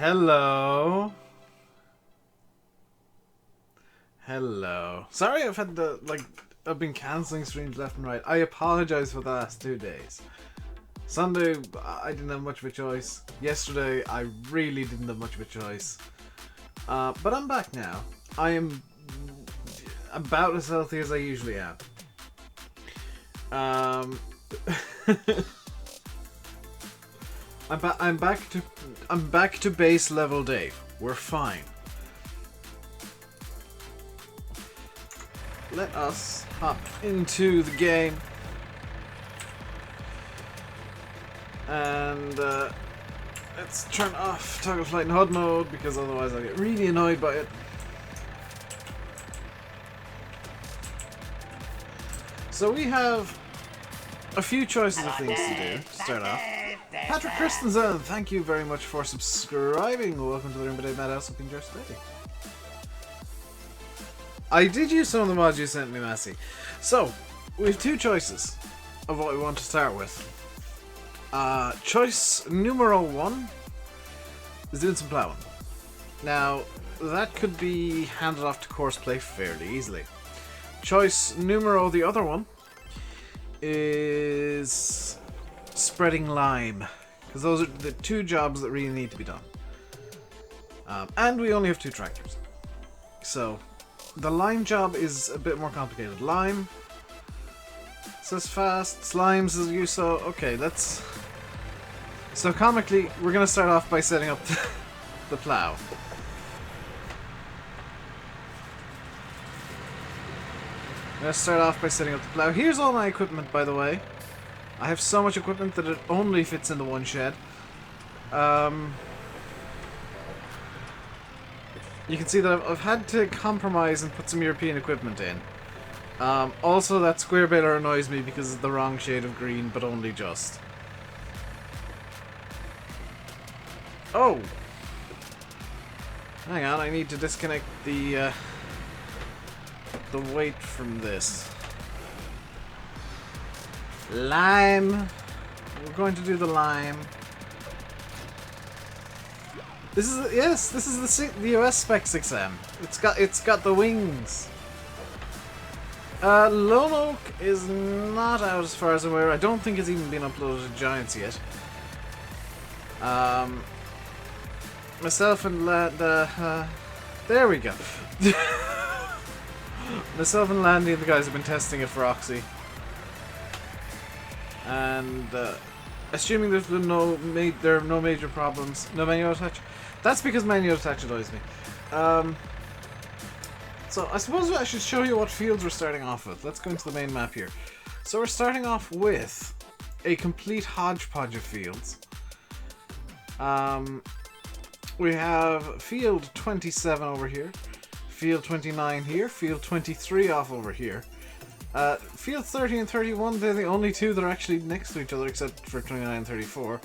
Hello. Hello. Sorry I've had to, I've been cancelling streams left and right. I apologise for the last 2 days. Sunday, I didn't have much of a choice. Yesterday, I really didn't have much of a choice. But I'm back now. I am about as healthy as I usually am. I'm back to base level Dave. We're fine. Let us hop into the game. And let's turn off toggle flight and HUD mode because otherwise I'll get really annoyed by it. So we have a few choices of things to do to start off. Patrick Christensen, thank you very much for subscribing. Welcome to the RainbowDave Madhouse. Hope you enjoy today. I did use some of the mods you sent me, Massey. So, we have two choices of what we want to start with. Choice numero 1 is doing some plowing. Now, that could be handed off to course play fairly easily. Choice numero, the other one, is spreading lime. Because those are the two jobs that really need to be done. And we only have 2 tractors. So, the lime job is a bit more complicated. Lime says fast, slime says you, so okay, let's... So comically, we're going to start off by setting up the plow. I'm going to start off by setting up the plow. Here's all my equipment, by the way. I have so much equipment that it only fits into one shed. You can see that I've had to compromise and put some European equipment in. Also, that square baler annoys me because it's the wrong shade of green, but only just. Oh! Hang on, I need to disconnect the weight from this. Lime! We're going to do the lime. This is this is the US Spec 6M. It's got the wings. Lone Oak is not out as far as I'm aware. I don't think it's even been uploaded to Giants yet. Myself and there we go. Myself and Landy and the guys have been testing it for Oxy. And assuming there are no major problems, no manual attach. That's because manual attach annoys me. So I suppose I should show you what fields we're starting off with. Let's go into the main map here. So we're starting off with a complete hodgepodge of fields. We have field 27 over here, field 29 here, field 23 off over here. Field 30 and 31, they're the only two that are actually next to each other except for 29 and 34.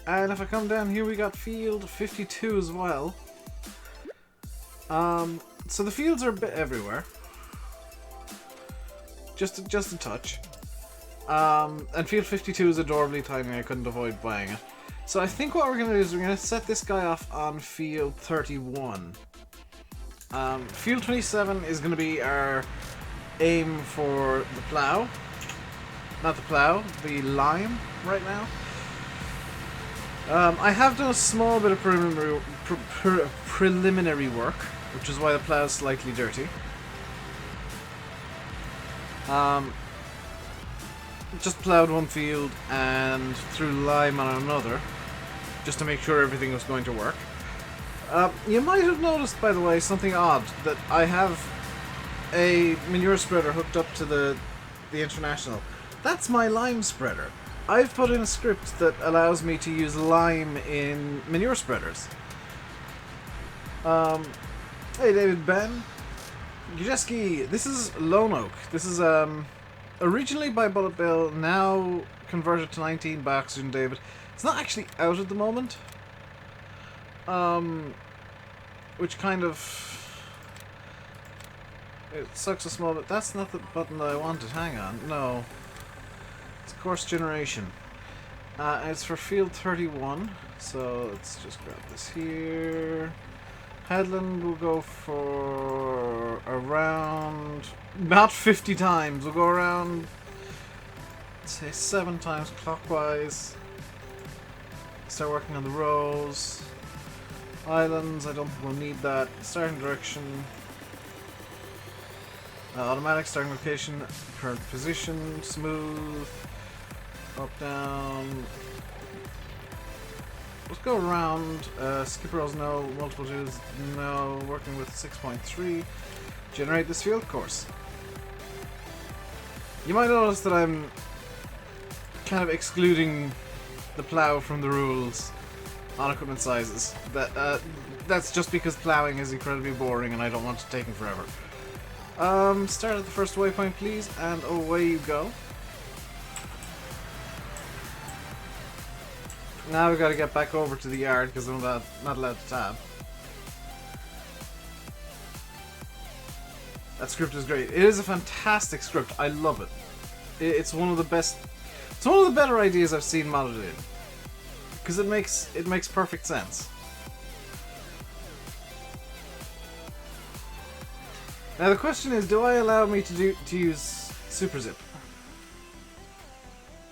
And if I come down here, we got field 52 as well. So the fields are a bit everywhere. Just a touch. And field 52 is adorably tiny, I couldn't avoid buying it. So I think what we're going to do is we're going to set this guy off on field 31. Field 27 is going to be our aim for the plow. Not the plow, the lime right now. I have done a small bit of preliminary work, which is why the plow is slightly dirty. Just plowed one field and threw lime on another, just to make sure everything was going to work. You might have noticed, by the way, something odd, that I have a manure spreader hooked up to the International. That's my lime spreader. I've put in a script that allows me to use lime in manure spreaders. Hey David Ben. Gujeski, this is Lone Oak. This is originally by Bullet Bill, now converted to 19 by Oxygen David. It's not actually out at the moment. Which kind of... It sucks a small bit. That's not the button that I wanted. Hang on. No. It's course generation. It's for field 31, so let's just grab this here. Headland will go for around, not 50 times, we'll go around, say 7 times clockwise. Start working on the rows. Islands, I don't think we'll need that. Starting direction. Automatic starting location, current position, smooth, up, down. Let's go around. Skip rows, no. Multiple twos, no. Working with 6.3. Generate this field course. You might notice that I'm kind of excluding the plow from the rules on equipment sizes. That's just because plowing is incredibly boring and I don't want it taking forever. Start at the first waypoint, please, and away you go. Now we've got to get back over to the yard because I'm not allowed to tab. That script is great. It is a fantastic script. I love it. It's one of the best. It's one of the better ideas I've seen modded in. Because it makes perfect sense. Now the question is, do I allow me to use super zip?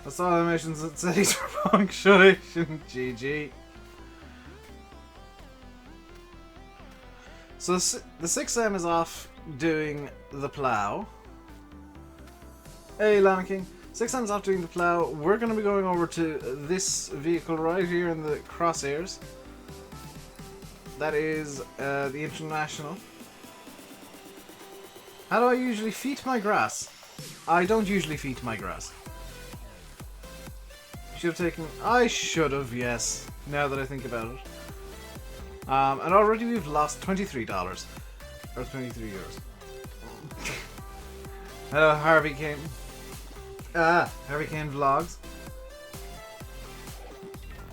That's all animations and settings for punctuation. GG. So the 6M is off doing the plow. Hey, Lana King. 6M's off doing the plow. We're going to be going over to this vehicle right here in the crosshairs. That is the International. How do I usually feed my grass? I don't usually feed my grass. Should have taken... I should have, yes. Now that I think about it. And already we've lost $23. Or 23 euros. Hello, Harvey Kane. Harvy Kane Vlogs.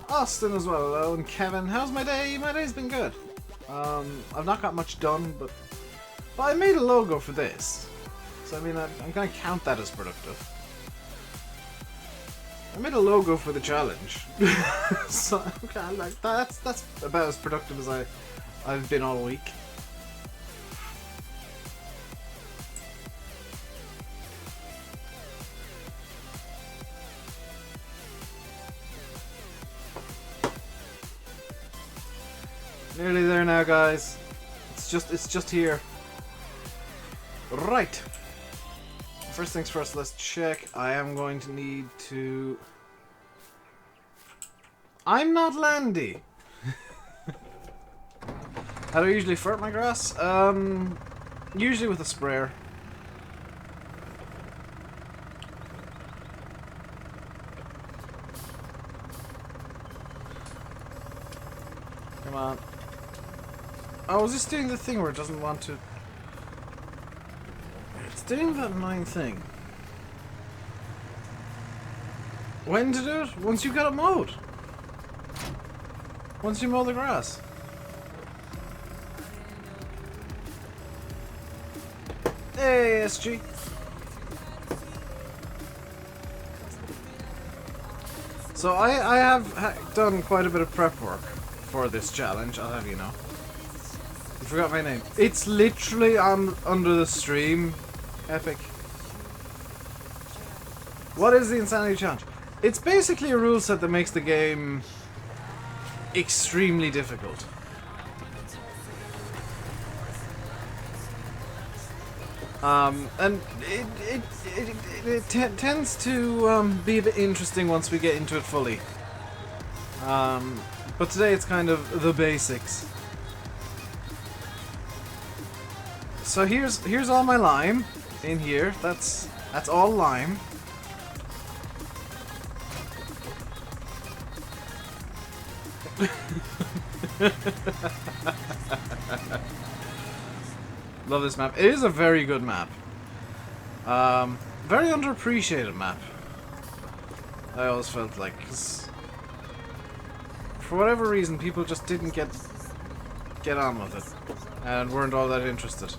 Austin as well, hello, and Kevin. How's my day? My day's been good. I've not got much done, but I made a logo for this. So I mean, I'm gonna count that as productive. I made a logo for the challenge. So okay, like that's about as productive as I've been all week. Nearly there now, guys. It's just here. Right. First things first, let's check. I am going to need to... I'm not Landy! How do I usually fert my grass? Usually with a sprayer. Come on. Oh, is this doing the thing where it doesn't want to... It's doing that annoying thing. When to do it? Once you got it mowed. Once you mow the grass. Hey, SG. So I have done quite a bit of prep work for this challenge, I'll have you know. I forgot my name. It's literally under the stream. Epic. What is the Insanity Challenge? It's basically a rule set that makes the game extremely difficult. And it tends to be a bit interesting once we get into it fully. But today it's kind of the basics. So here's all my lime in here. That's all lime. Love this map. It is a very good map. Very underappreciated map. I always felt like, 'cause for whatever reason, people just didn't get on with it and weren't all that interested.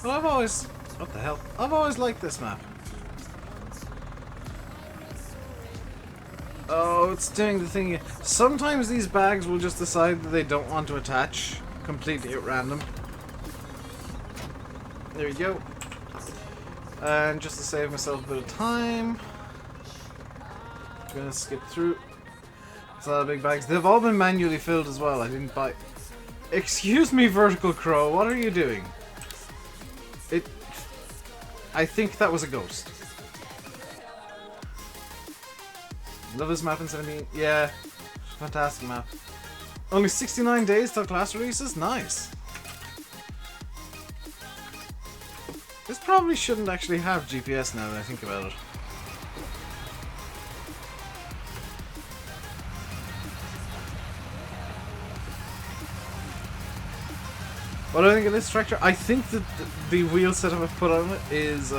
But I've always, what the hell? I've always liked this map. Oh, it's doing the thing. Sometimes these bags will just decide that they don't want to attach completely at random. There we go. And just to save myself a bit of time, I'm gonna skip through. It's a lot of big bags. They've all been manually filled as well. I didn't buy... Excuse me, Vertical Crow, what are you doing? I think that was a ghost. Love this map in 17. Yeah, fantastic map. Only 69 days till class releases? Nice. This probably shouldn't actually have GPS now that I think about it. What do I think of this tractor? I think that the wheel setup I've put on it is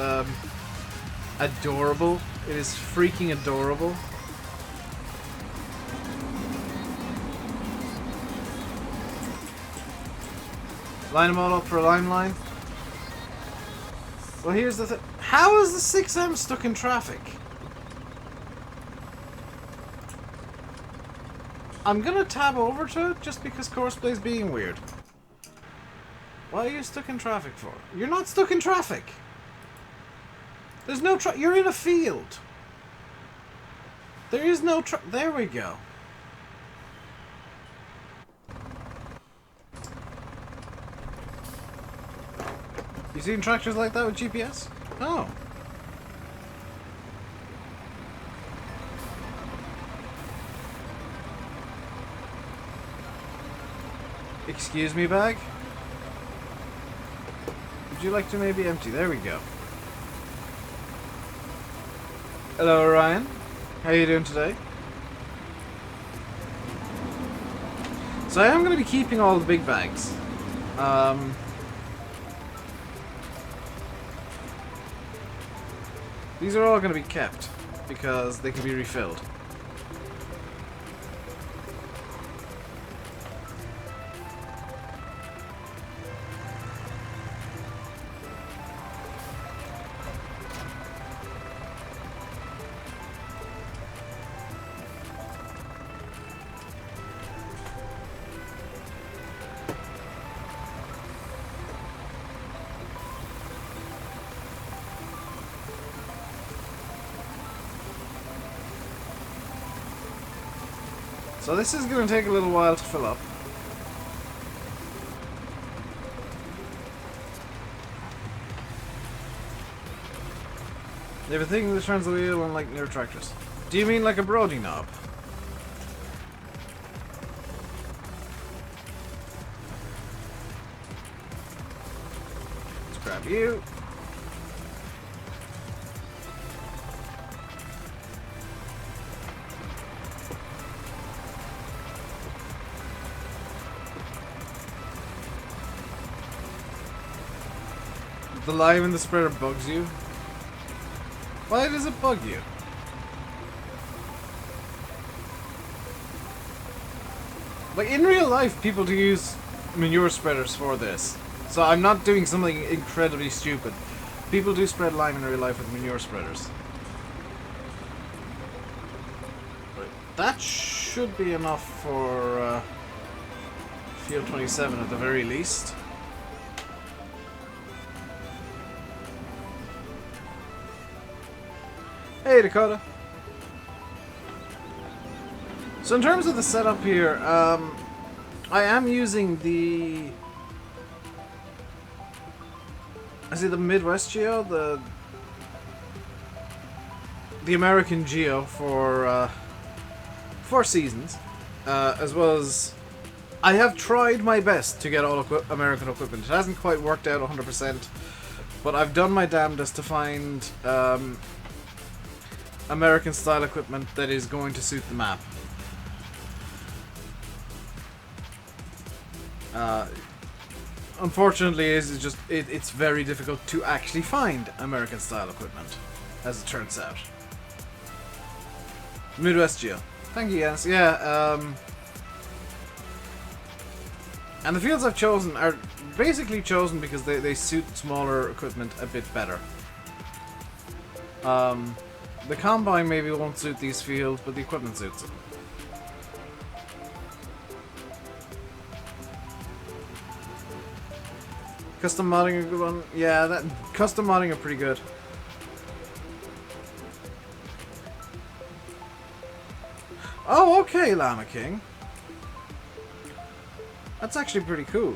adorable. It is freaking adorable. Line them all up for a line. Well, here's the thing. How is the 6M stuck in traffic? I'm gonna tab over to it just because Courseplay is being weird. Why are you stuck in traffic for? You're not stuck in traffic. There's no you're in a field. There is no there we go. You seen tractors like that with GPS? Oh. Excuse me, bag? Would you like to maybe empty? There we go. Hello, Ryan. How are you doing today? So I am going to be keeping all the big bags. These are all going to be kept because they can be refilled. So this is going to take a little while to fill up. They have a thing that turns the wheel unlike newer tractors. Do you mean like a Brody knob? Let's grab you. The lime in the spreader bugs you? Why does it bug you? Like, in real life, people do use manure spreaders for this. So I'm not doing something incredibly stupid. People do spread lime in real life with manure spreaders. But that should be enough for Field 27 at the very least. Hey, Dakota. So in terms of the setup here, I am using the... Is it the Midwest Geo? The American Geo for 4 seasons. As well as... I have tried my best to get all American equipment. It hasn't quite worked out 100%. But I've done my damnedest to find... American style equipment that is going to suit the map. Unfortunately, it's very difficult to actually find American style equipment, as it turns out. Midwest Geo. Thank you, Jens. Yeah, and the fields I've chosen are basically chosen because they suit smaller equipment a bit better. The combine maybe won't suit these fields, but the equipment suits it. Custom modding a good one? Yeah, that custom modding are pretty good. Oh, okay, Llama King. That's actually pretty cool.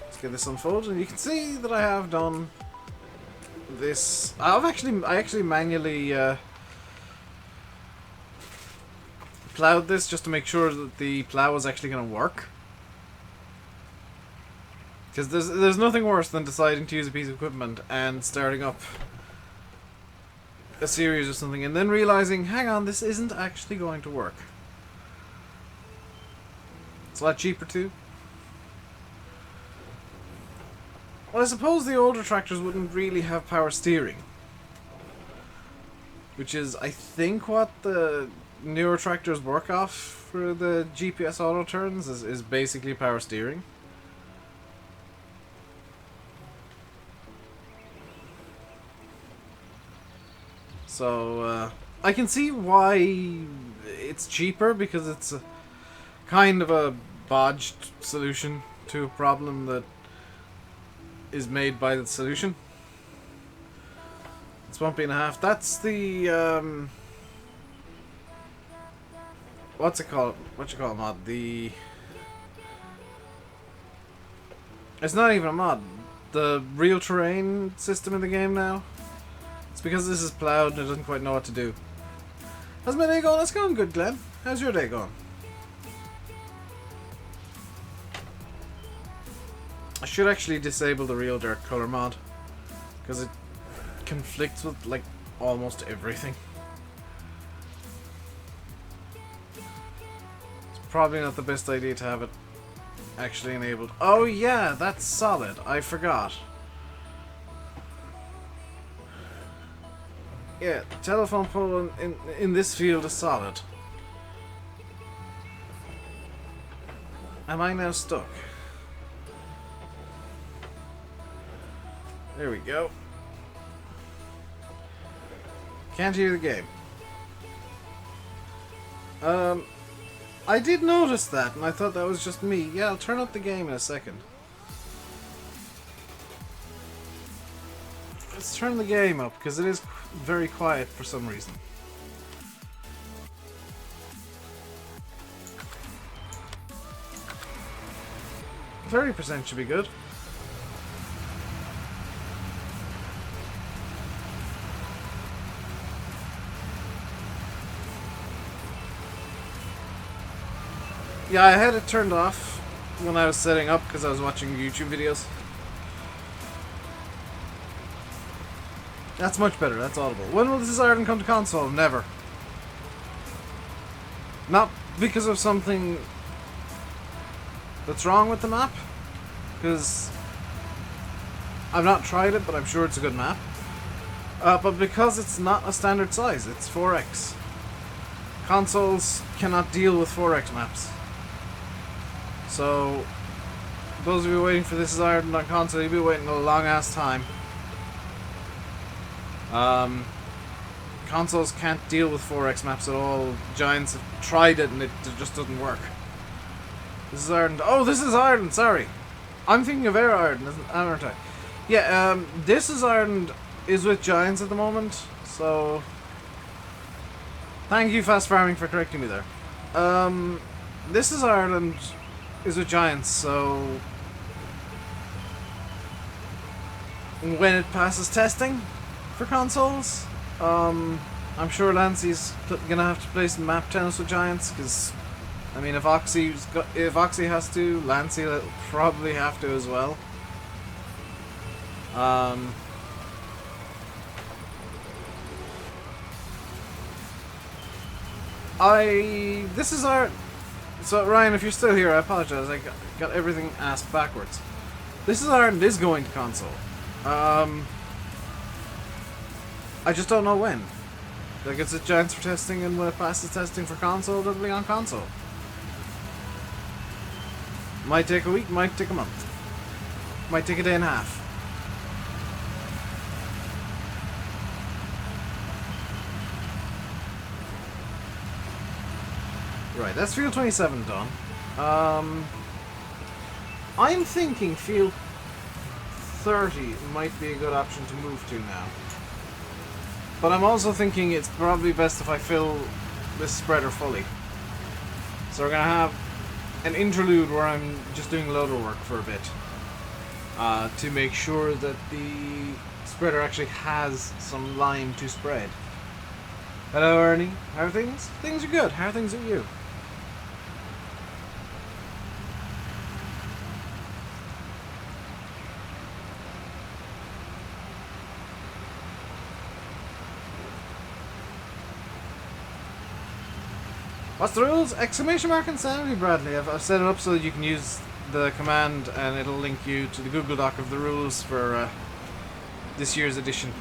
Let's get this unfolded, and you can see that I have done this. I actually manually plowed this just to make sure that the plow was actually going to work. Because there's nothing worse than deciding to use a piece of equipment and starting up a series or something and then realizing, hang on, this isn't actually going to work. It's a lot cheaper too. Well, I suppose the older tractors wouldn't really have power steering. Which is, I think, what the newer tractors work off for the GPS auto turns, is basically power steering. So, I can see why it's cheaper, because it's a kind of a bodged solution to a problem that is made by the solution. It's 1.5. That's the, what's it called? What you call a mod? It's not even a mod. The real terrain system in the game now. It's because this is plowed and it doesn't quite know what to do. How's my day going? It's going good, Glenn. How's your day going? I should actually disable the real dirt color mod, because it conflicts with, like, almost everything. It's probably not the best idea to have it actually enabled. Oh yeah, that's solid. I forgot. Yeah, telephone pole in this field is solid. Am I now stuck? There we go. Can't hear the game. I did notice that, and I thought that was just me. Yeah, I'll turn up the game in a second. Let's turn the game up, because it is very quiet for some reason. %30 should be good. Yeah, I had it turned off when I was setting up because I was watching YouTube videos. That's much better, that's audible. When will this Ireland come to console? Never. Not because of something that's wrong with the map, because I've not tried it, but I'm sure it's a good map. But because it's not a standard size, it's 4x. Consoles cannot deal with 4x maps. So, those of you waiting for This Is Ireland on console, you'll be waiting a long ass time. Consoles can't deal with 4x maps at all. Giants have tried it and it just doesn't work. This is Ireland. Oh, This Is Ireland, sorry. I'm thinking of Air Ireland, aren't I? Yeah, This Is Ireland is with Giants at the moment, so thank you, Fast Farming, for correcting me there. This Is Ireland is with Giants, so when it passes testing for consoles, I'm sure Lancey's gonna have to play some map tennis with Giants, because I mean, if Oxy has to, Lancey will probably have to as well. This is our... So, Ryan, if you're still here, I apologize. I got everything asked backwards. This Is Ireland is going to console. I just don't know when. Like, it's at Giants for testing, and when it passes testing for console, it'll be on console. Might take a week, might take a month. Might take a day and a half. Right, that's field 27 done. I'm thinking field 30 might be a good option to move to now. But I'm also thinking it's probably best if I fill this spreader fully. So we're going to have an interlude where I'm just doing loader work for a bit. To make sure that the spreader actually has some lime to spread. Hello Ernie, how are things? Things are good, how are things with you? What's the rules? Exclamation mark insanity, Bradley. I've set it up so that you can use the command and it'll link you to the Google Doc of the rules for this year's edition.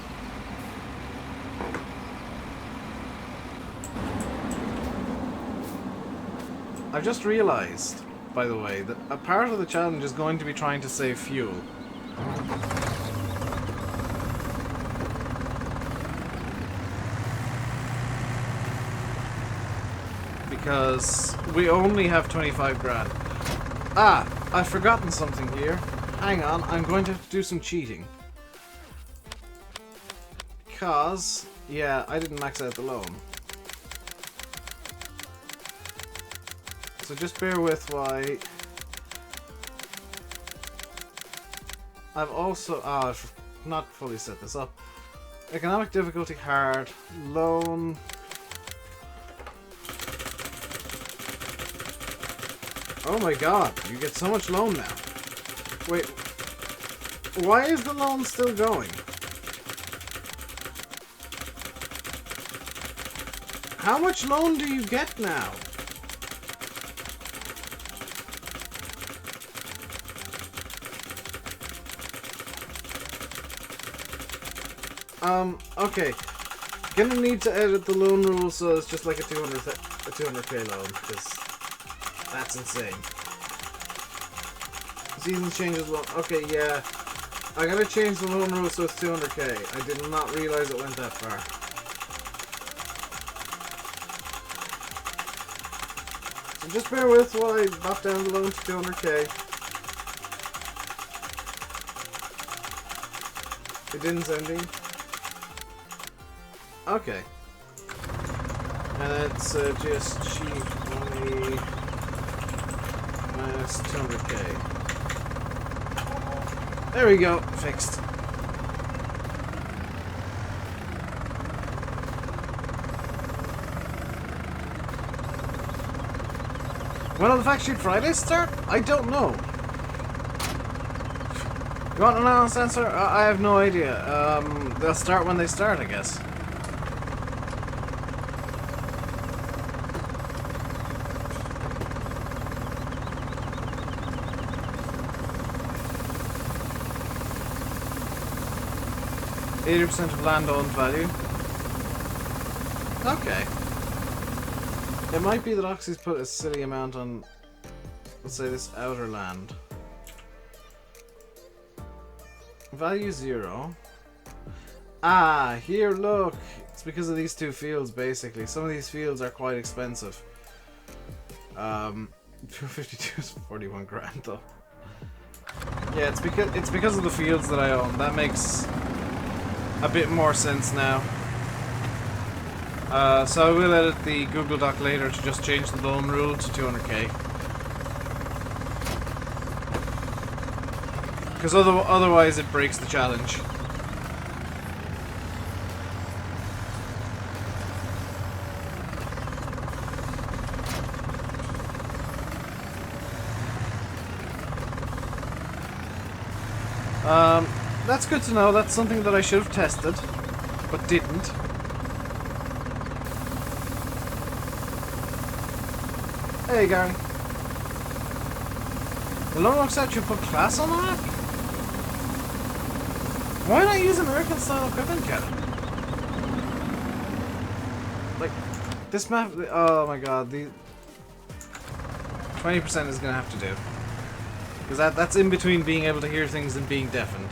I've just realised, by the way, that a part of the challenge is going to be trying to save fuel. Because we only have 25 grand. Ah, I've forgotten something here. Hang on, I'm going to have to do some cheating. Because, yeah, I didn't max out the loan. So just bear with why. I've also, I've not fully set this up. Economic difficulty hard, loan. Oh my god, you get so much loan now. Wait, why is the loan still going? How much loan do you get now? Okay. Gonna need to edit the loan rule so it's just like a 200k loan, because that's insane. Season changes loan. Okay, yeah. I gotta change the loan rule so it's 200k. I did not realize it went that far. So just bear with while I bop down the loan to 200k. It didn't send me. Okay. And it's just cheap money minus 200k. There we go, fixed. When will the Fact Sheet Fridays start? I don't know. You want an honest answer? I have no idea. They'll start when they start, I guess. %, of land owned value. Okay. It might be that Oxy's put a silly amount on, let's say, this outer land. Value 0. Ah, here, look. It's because of these two fields, basically. Some of these fields are quite expensive. 252 is 41 grand, though. Yeah, it's because of the fields that I own. That makes a bit more sense now. So I will edit the Google Doc later to just change the loan rule to 200k. Because otherwise it breaks the challenge. That's good to know. That's something that I should have tested, but didn't. Hey, Gary. The loan works out you put class on the map? Why not use American style equipment, Kevin? Like, this map, oh my god, the 20% is gonna have to do. Because that's in between being able to hear things and being deafened.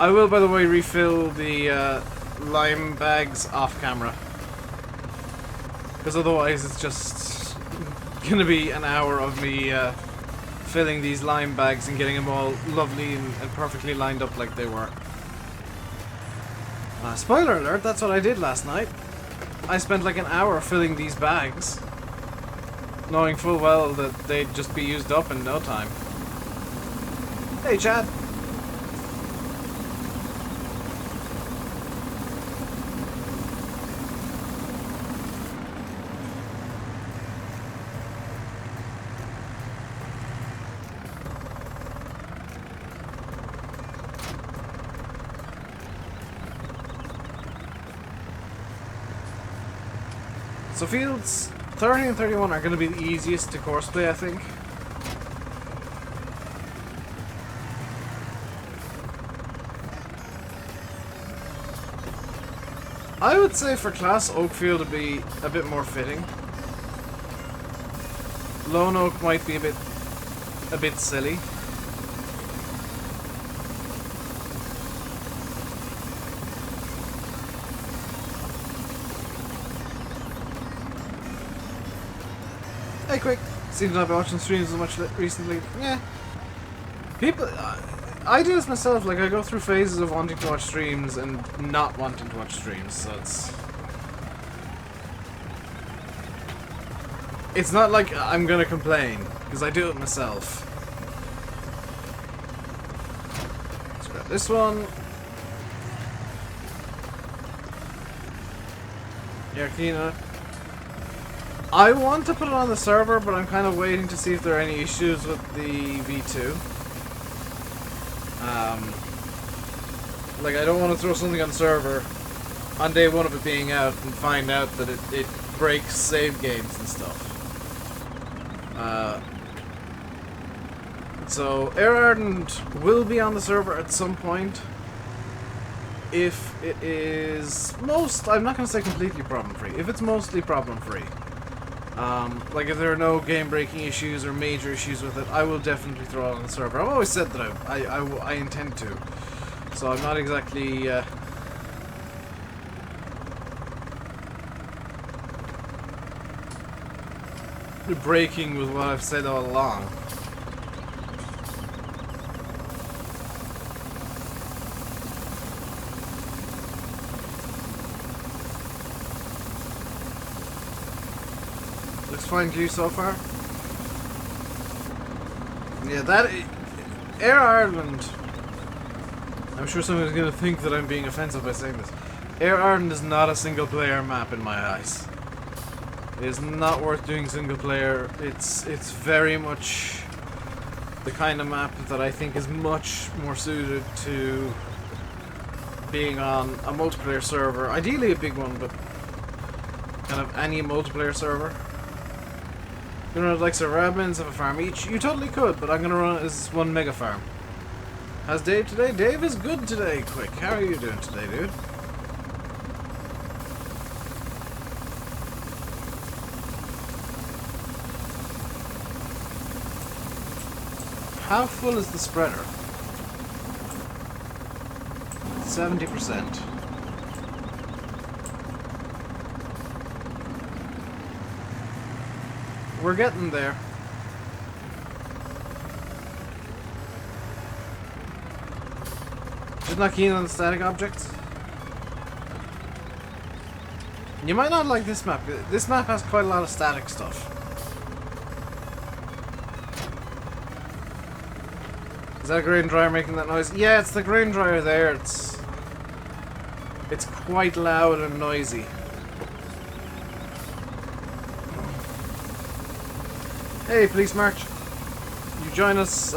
I will, by the way, refill the lime bags off camera. Because otherwise it's just gonna be an hour of me filling these lime bags and getting them all lovely and perfectly lined up like they were. Spoiler alert, that's what I did last night. I spent like an hour filling these bags, knowing full well that they'd just be used up in no time. Hey, Chad. So fields 30 and 31 are going to be the easiest to courseplay, I think. I would say for class Oakfield to be a bit more fitting. Lone Oak might be a bit silly. Hey, quick! Seems I've been watching streams as much recently. Yeah. People, I do this myself. Like I go through phases of wanting to watch streams and not wanting to watch streams. So it's not like I'm gonna complain because I do it myself. Let's grab this one. Yarkina. I want to put it on the server, but I'm kind of waiting to see if there are any issues with the V2. Like, I don't want to throw something on the server on day one of it being out and find out that it breaks save games and stuff. So, Air Ardent will be on the server at some point. If it is I'm not going to say completely problem-free. If it's mostly problem-free. Like if there are no game-breaking issues or major issues with it, I will definitely throw it on the server. I've always said that I intend to. So I'm not exactly... breaking with what I've said all along. Looks fine to you so far? Yeah, that... Air Ireland... I'm sure someone's going to think that I'm being offensive by saying this. Air Ireland is not a single-player map in my eyes. It is not worth doing single-player. It's very much the kind of map that I think is much more suited to being on a multiplayer server. Ideally a big one, but kind of any multiplayer server. You know, like Sir Radmans have a farm each. You totally could, but I'm gonna run it as one mega farm. How's Dave today? Dave is good today, Quick. How are you doing today, dude? How full is the spreader? 70%. We're getting there. Just not keen on the static objects. You might not like this map. This map has quite a lot of static stuff. Is that a grain dryer making that noise? Yeah, it's the grain dryer there. It's quite loud and noisy. Hey, Police March. You join us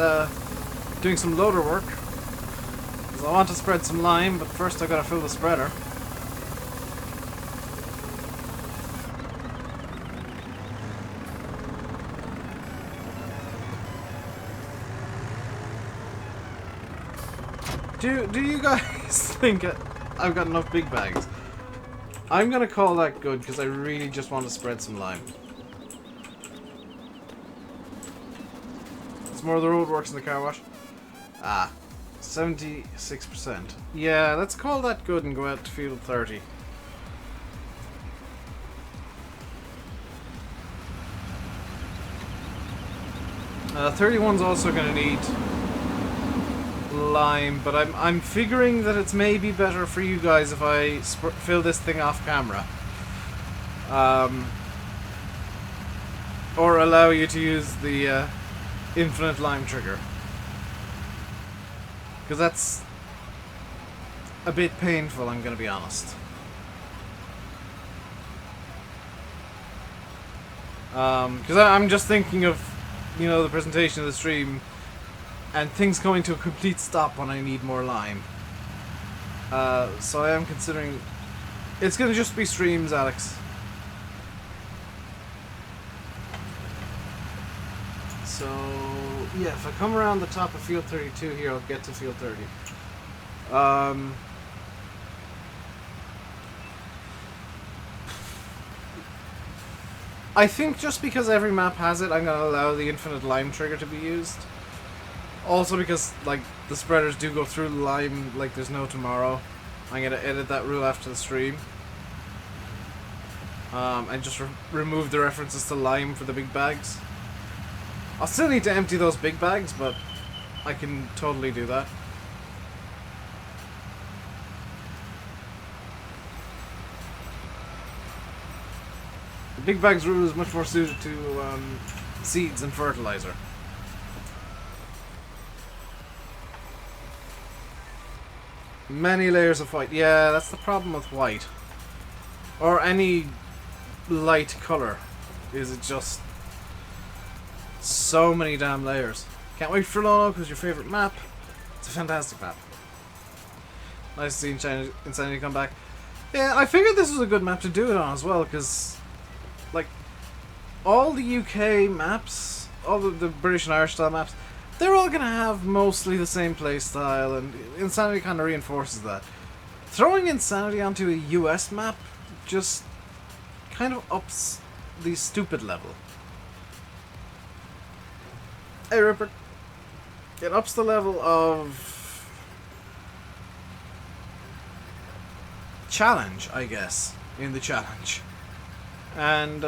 doing some loader work. Because I want to spread some lime, but first I gotta fill the spreader. Do you guys think I've got enough big bags? I'm gonna call that good because I really just want to spread some lime. It's more of the roadworks in the car wash. Ah, 76%. Yeah, let's call that good and go out to field 30. Uh, 31's also going to need lime, but I'm figuring that it's maybe better for you guys if I fill this thing off camera. Or allow you to use the infinite lime trigger. Because that's a bit painful, I'm going to be honest. Because I'm just thinking of, you know, the presentation of the stream and things coming to a complete stop when I need more lime. So I am considering... It's going to just be streams, Alex. So, yeah, if I come around the top of field 32 here, I'll get to field 30. I think just because every map has it, I'm going to allow the infinite lime trigger to be used. Also because, like, the spreaders do go through lime like there's no tomorrow. I'm going to edit that rule after the stream. And just remove the references to lime for the big bags. I'll still need to empty those big bags, but I can totally do that. The big bags rule is much more suited to seeds and fertilizer. Many layers of white. Yeah, that's the problem with white. Or any light colour. Is it just so many damn layers. Can't wait for Lono because your favourite map. It's a fantastic map. Nice to see Insanity come back. Yeah, I figured this was a good map to do it on as well because, like, all the UK maps, all the British and Irish style maps, they're all going to have mostly the same play style, and Insanity kind of reinforces that. Throwing Insanity onto a US map just kind of ups the stupid level. Hey Rupert. It ups the level of challenge, I guess, in the challenge. And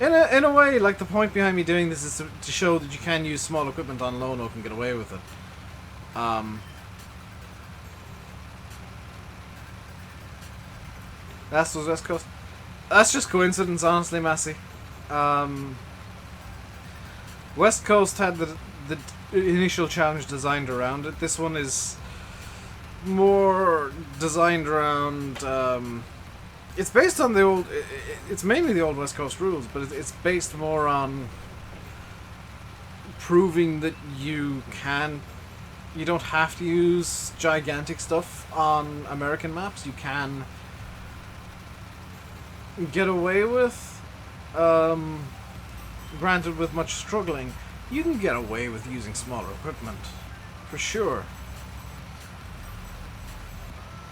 in a way, like, the point behind me doing this is to show that you can use small equipment on Lone Oak and get away with it. That's the West Coast. That's just coincidence, honestly, Massey. West Coast had the initial challenge designed around it. This one is more designed around... it's based on the old... It's mainly the old West Coast rules, but it's based more on proving that you don't have to use gigantic stuff on American maps. You can get away with... granted, with much struggling, you can get away with using smaller equipment, for sure.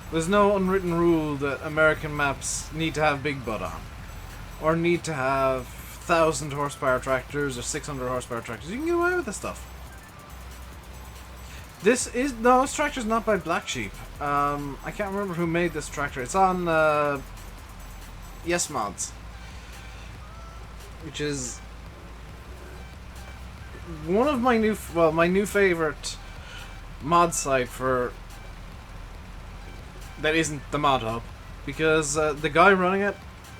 There's no unwritten rule that American maps need to have Big Bud on, or need to have 1,000 horsepower tractors or 600 horsepower tractors. You can get away with this stuff. This tractor's not by Black Sheep. I can't remember who made this tractor. It's on Yes Mods, which is one of my new favorite mod site for that isn't the mod hub, because the guy running it,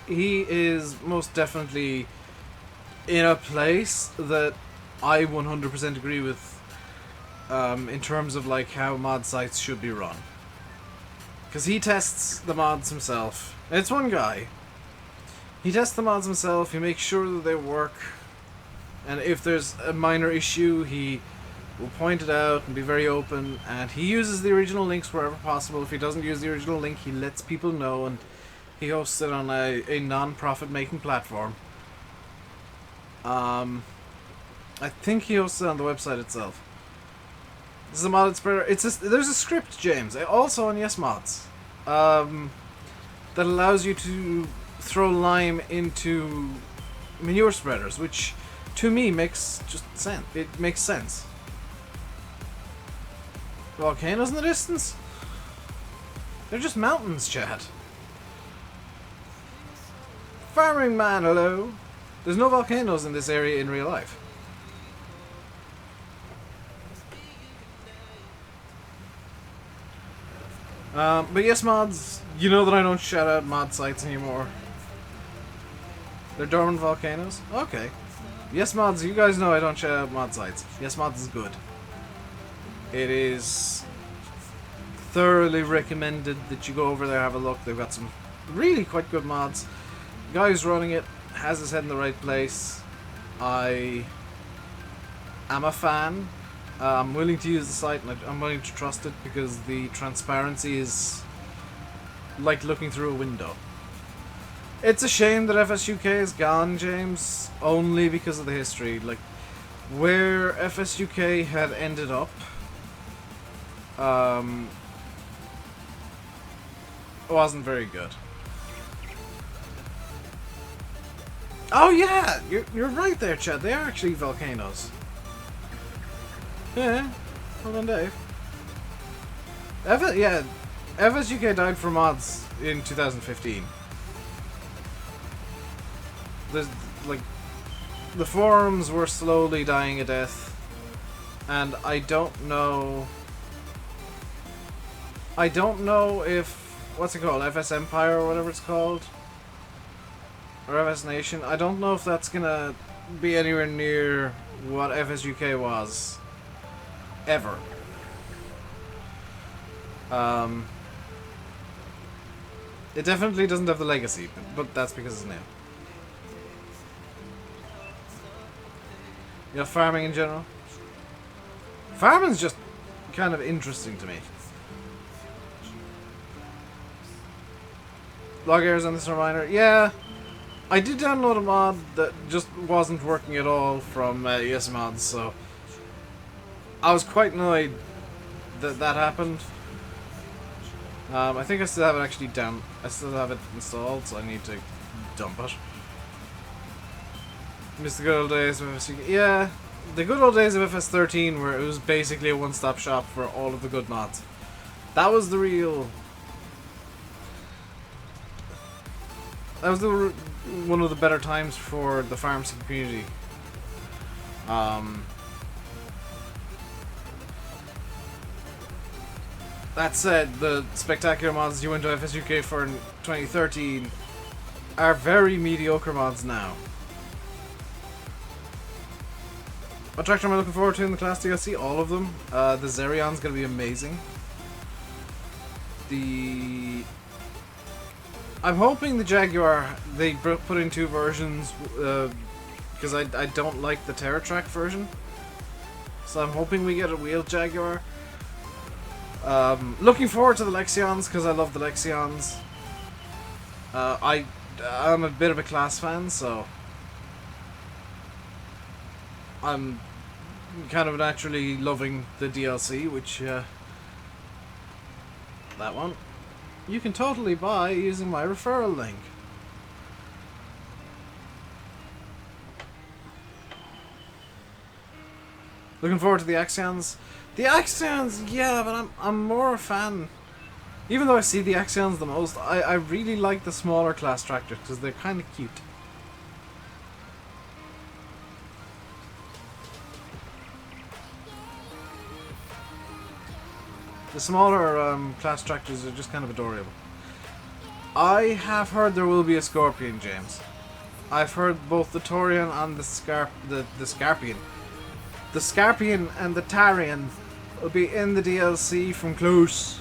he is most definitely in a place that I 100% agree with in terms of, like, how mod sites should be run, because he tests the mods himself. It's one guy. He tests the mods himself, he makes sure that they work. And if there's a minor issue, he will point it out and be very open. And he uses the original links wherever possible. If he doesn't use the original link, he lets people know, and he hosts it on a non-profit making platform. I think he hosts it on the website itself. This is a modded spreader. There's a script, James, also on Yes Mods, that allows you to throw lime into manure spreaders, which to me makes just sense. It makes sense. volcanoes in the distance? They're just mountains, Chad. Farming man, hello. There's no volcanoes in this area in real life. But yes, mods, you know that I don't shout out mod sites anymore. They're dormant volcanoes? Okay. Yes, mods, you guys know I don't shout out mod sites. Yes, mods is good. It is thoroughly recommended that you go over there, have a look. They've got some really quite good mods. The guy who's running it has his head in the right place. I am a fan. I'm willing to use the site and I'm willing to trust it because the transparency is like looking through a window. It's a shame that FSUK is gone, James, only because of the history. Like, where FSUK had ended up, wasn't very good. Oh yeah, you're right there, Chad. They are actually volcanoes. Yeah, hold on, Dave. FSUK died for mods in 2015. There's like the forums were slowly dying a death, and I don't know if what's it called, FS Empire or whatever it's called, or FS Nation. I don't know if that's gonna be anywhere near what FSUK was ever. It definitely doesn't have the legacy, but that's because it's new. You know, farming in general. Farming's just kind of interesting to me. Log errors on this reminder. Yeah, I did download a mod that just wasn't working at all from ESMods, so I was quite annoyed that that happened. I think I still have it actually I still have it installed, so I need to dump it. Miss the good old days of FS. Yeah, the good old days of FS13 where it was basically a one-stop shop for all of the good mods. That was the real... That was one of the better times for the farm sim community. That said, the spectacular mods you went to FSUK for in 2013 are very mediocre mods now. What tractor am I looking forward to in the class DLC? All of them. The Zerion's going to be amazing. I'm hoping the Jaguar, they put in two versions, because I don't like the TerraTrack version. So I'm hoping we get a wheeled Jaguar. Looking forward to the Lexions, because I love the Lexions. I'm a bit of a class fan, so I'm kind of naturally loving the DLC, which, that one, you can totally buy using my referral link. Looking forward to the Axions. The Axions, yeah, but I'm more a fan. Even though I see the Axions the most, I really like the smaller class tractors because they're kind of cute. The smaller class tractors are just kind of adorable. I have heard there will be a Scorpion, James. I've heard both the Torian and the Scarpion. The Scarpion and the Tarian will be in the DLC from Close.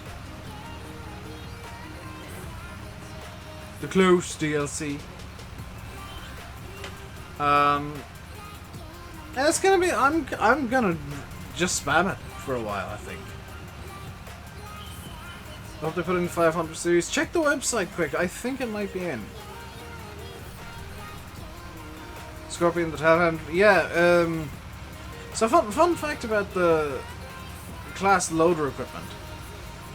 The Close DLC. And it's gonna be. I'm gonna just spam it for a while, I think. I hope they put in the 500 series. Check the website quick. I think it might be in. Scorpion the Talent. Yeah. So fun fact about the class loader equipment,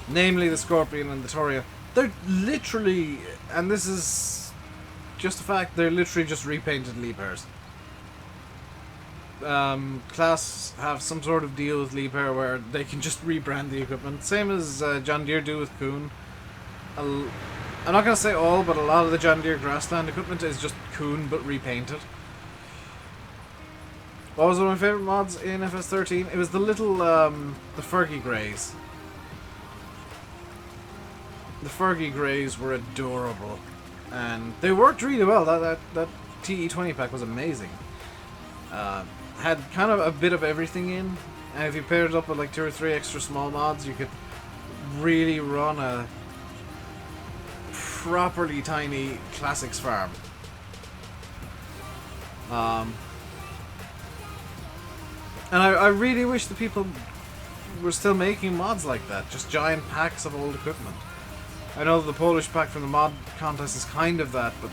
namely the Scorpion and the Toria. They're literally, and this is just a fact, they're literally just repainted lead pairs. Class have some sort of deal with Liebherr where they can just rebrand the equipment. Same as John Deere do with Kuhn. I'm not going to say all, but a lot of the John Deere grassland equipment is just Kuhn but repainted. What was one of my favourite mods in FS13? It was the little, the Fergie Greys. The Fergie Greys were adorable. And they worked really well. That TE20 pack was amazing. Had kind of a bit of everything in. And if you paired it up with like 2 or 3 extra small mods, you could really run a properly tiny classics farm. And I really wish the people were still making mods like that, just giant packs of old equipment. I know the Polish pack from the mod contest is kind of that, but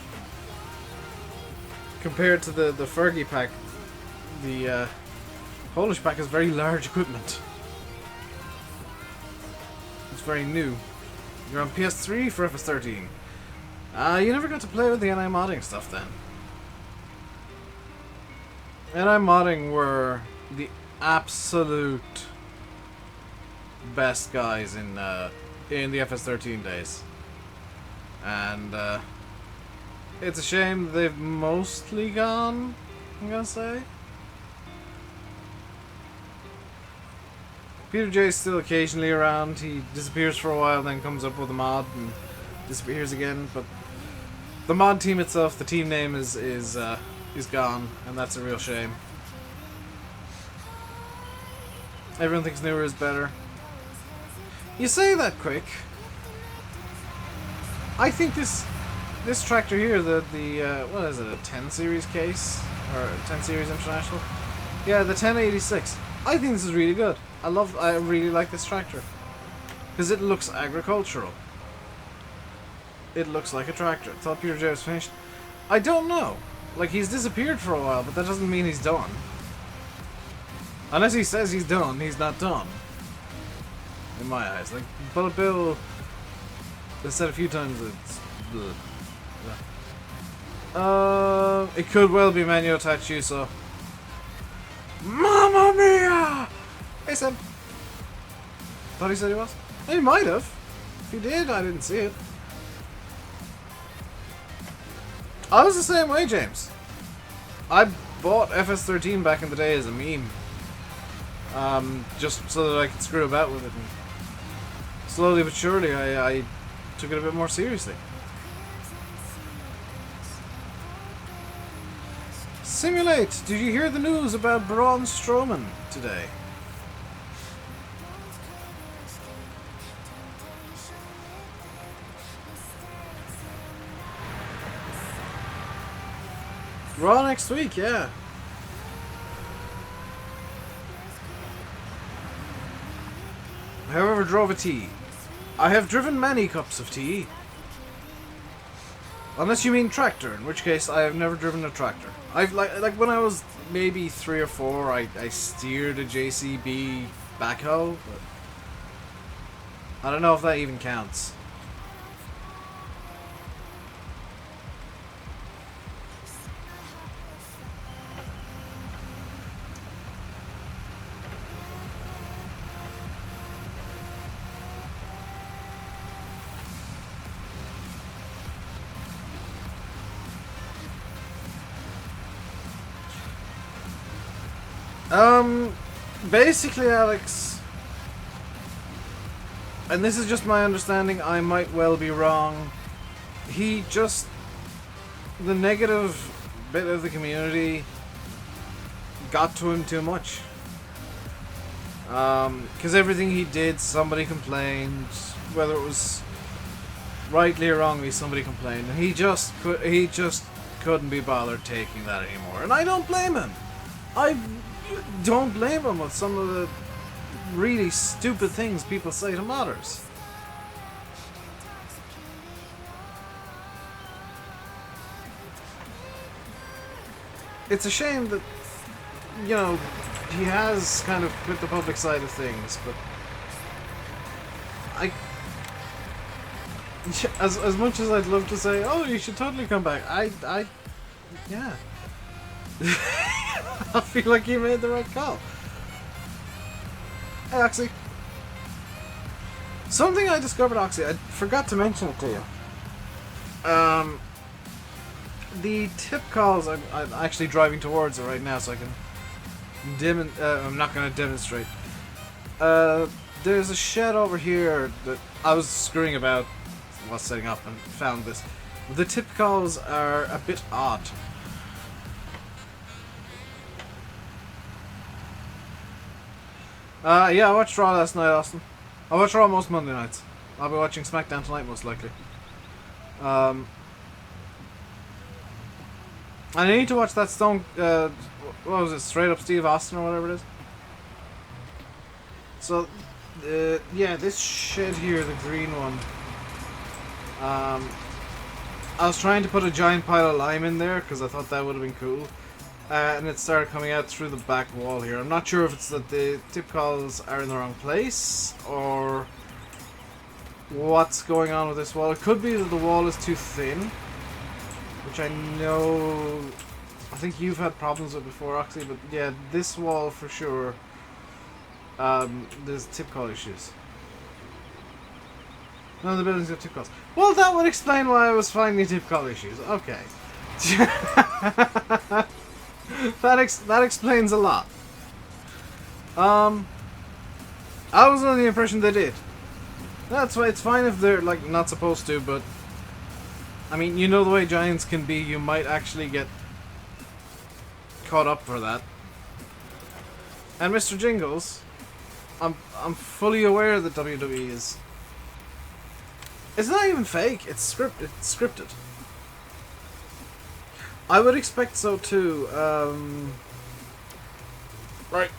compared to the Fergie pack, the Polish pack is very large equipment. It's very new. You're on PS3 for FS13. You never got to play with the NI modding stuff then. NI modding were the absolute best guys in the FS13 days. And it's a shame they've mostly gone, I'm gonna say. Peter J is still occasionally around. He disappears for a while, then comes up with a mod and disappears again. But the mod team itself, the team name is gone, and that's a real shame. Everyone thinks newer is better. You say that quick. I think this tractor here, the what is it, a 10 series case or a 10 series international? Yeah, the 1086. I think this is really good. I really like this tractor because it looks agricultural. It looks like a tractor. Thought Peter J was finished. I don't know. Like, he's disappeared for a while, but that doesn't mean he's done. Unless he says he's done, he's not done. In my eyes. Like, Bullet Bill has said a few times it's... it could well be Manuel Tachuso. Mamma mia! Hey, Sam. Thought he said he was? He might have. If he did, I didn't see it. I was the same way, James. I bought FS13 back in the day as a meme. Just so that I could screw about with it. And slowly but surely, I took it a bit more seriously. Simulate! Did you hear the news about Braun Strowman today? Raw next week, yeah. However, drove a tea. I have driven many cups of tea. Unless you mean tractor, in which case I have never driven a tractor. I've like when I was maybe 3 or 4, I steered a JCB backhoe, but I don't know if that even counts. Basically, Alex, and this is just my understanding, I might well be wrong, the negative bit of the community got to him too much. Because everything he did, somebody complained, whether it was rightly or wrongly, somebody complained, and he just couldn't be bothered taking that anymore, and I don't blame him. I don't blame him with some of the really stupid things people say to modders. It's a shame that, you know, he has kind of quit the public side of things, but as much as I'd love to say, oh, you should totally come back, yeah. I feel like you made the right call. Hey, Oxy. Something I discovered, Oxy, I forgot to mention it to you. The tip calls, I'm actually driving towards it right now, so I can I'm not going to demonstrate. There's a shed over here that I was screwing about while setting up and found this. The tip calls are a bit odd. Yeah, I watched Raw last night, Austin. I watch Raw most Monday nights. I'll be watching SmackDown tonight, most likely. I need to watch that Stone... what was it? Straight Up Steve Austin or whatever it is. So, yeah, this shed here, the green one. I was trying to put a giant pile of lime in there because I thought that would have been cool. And it started coming out through the back wall here. I'm not sure if it's that the tip calls are in the wrong place or what's going on with this wall. It could be that the wall is too thin, which I know I think you've had problems with before, Oxy, but yeah, this wall for sure, there's tip call issues. None of the buildings have tip calls. Well, that would explain why I was finding tip call issues. Okay. That explains a lot. I was under the impression they did. That's why it's fine if they're like not supposed to, but I mean, you know the way Giants can be, you might actually get caught up for that. And Mr. Jingles, I'm fully aware that WWE is. It's not even fake. It's scripted. I would expect so too. Right.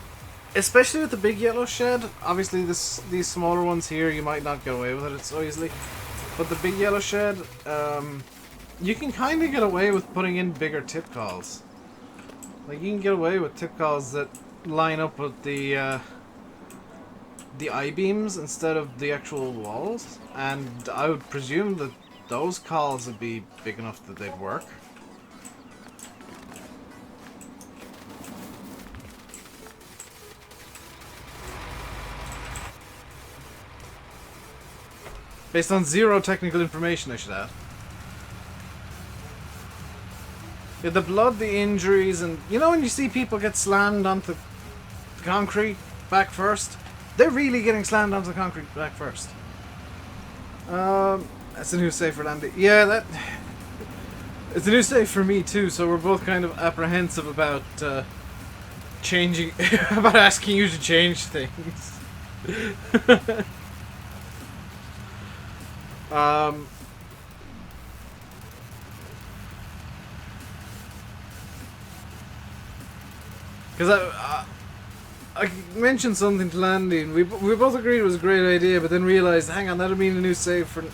Especially with the big yellow shed. Obviously, these smaller ones here, you might not get away with it so easily. But the big yellow shed, you can kind of get away with putting in bigger tip calls. Like, you can get away with tip calls that line up with the I-beams instead of the actual walls. And I would presume that those calls would be big enough that they'd work. Based on zero technical information, I should add. Yeah, the blood, the injuries, and you know when you see people get slammed onto the concrete back first? They're really getting slammed onto the concrete back first. That's a new save for Landy. Yeah, that... It's a new save for me too, so we're both kind of apprehensive about changing... about asking you to change things. Because I mentioned something to Landy, and we both agreed it was a great idea, but then realised, hang on, that'll mean a new save for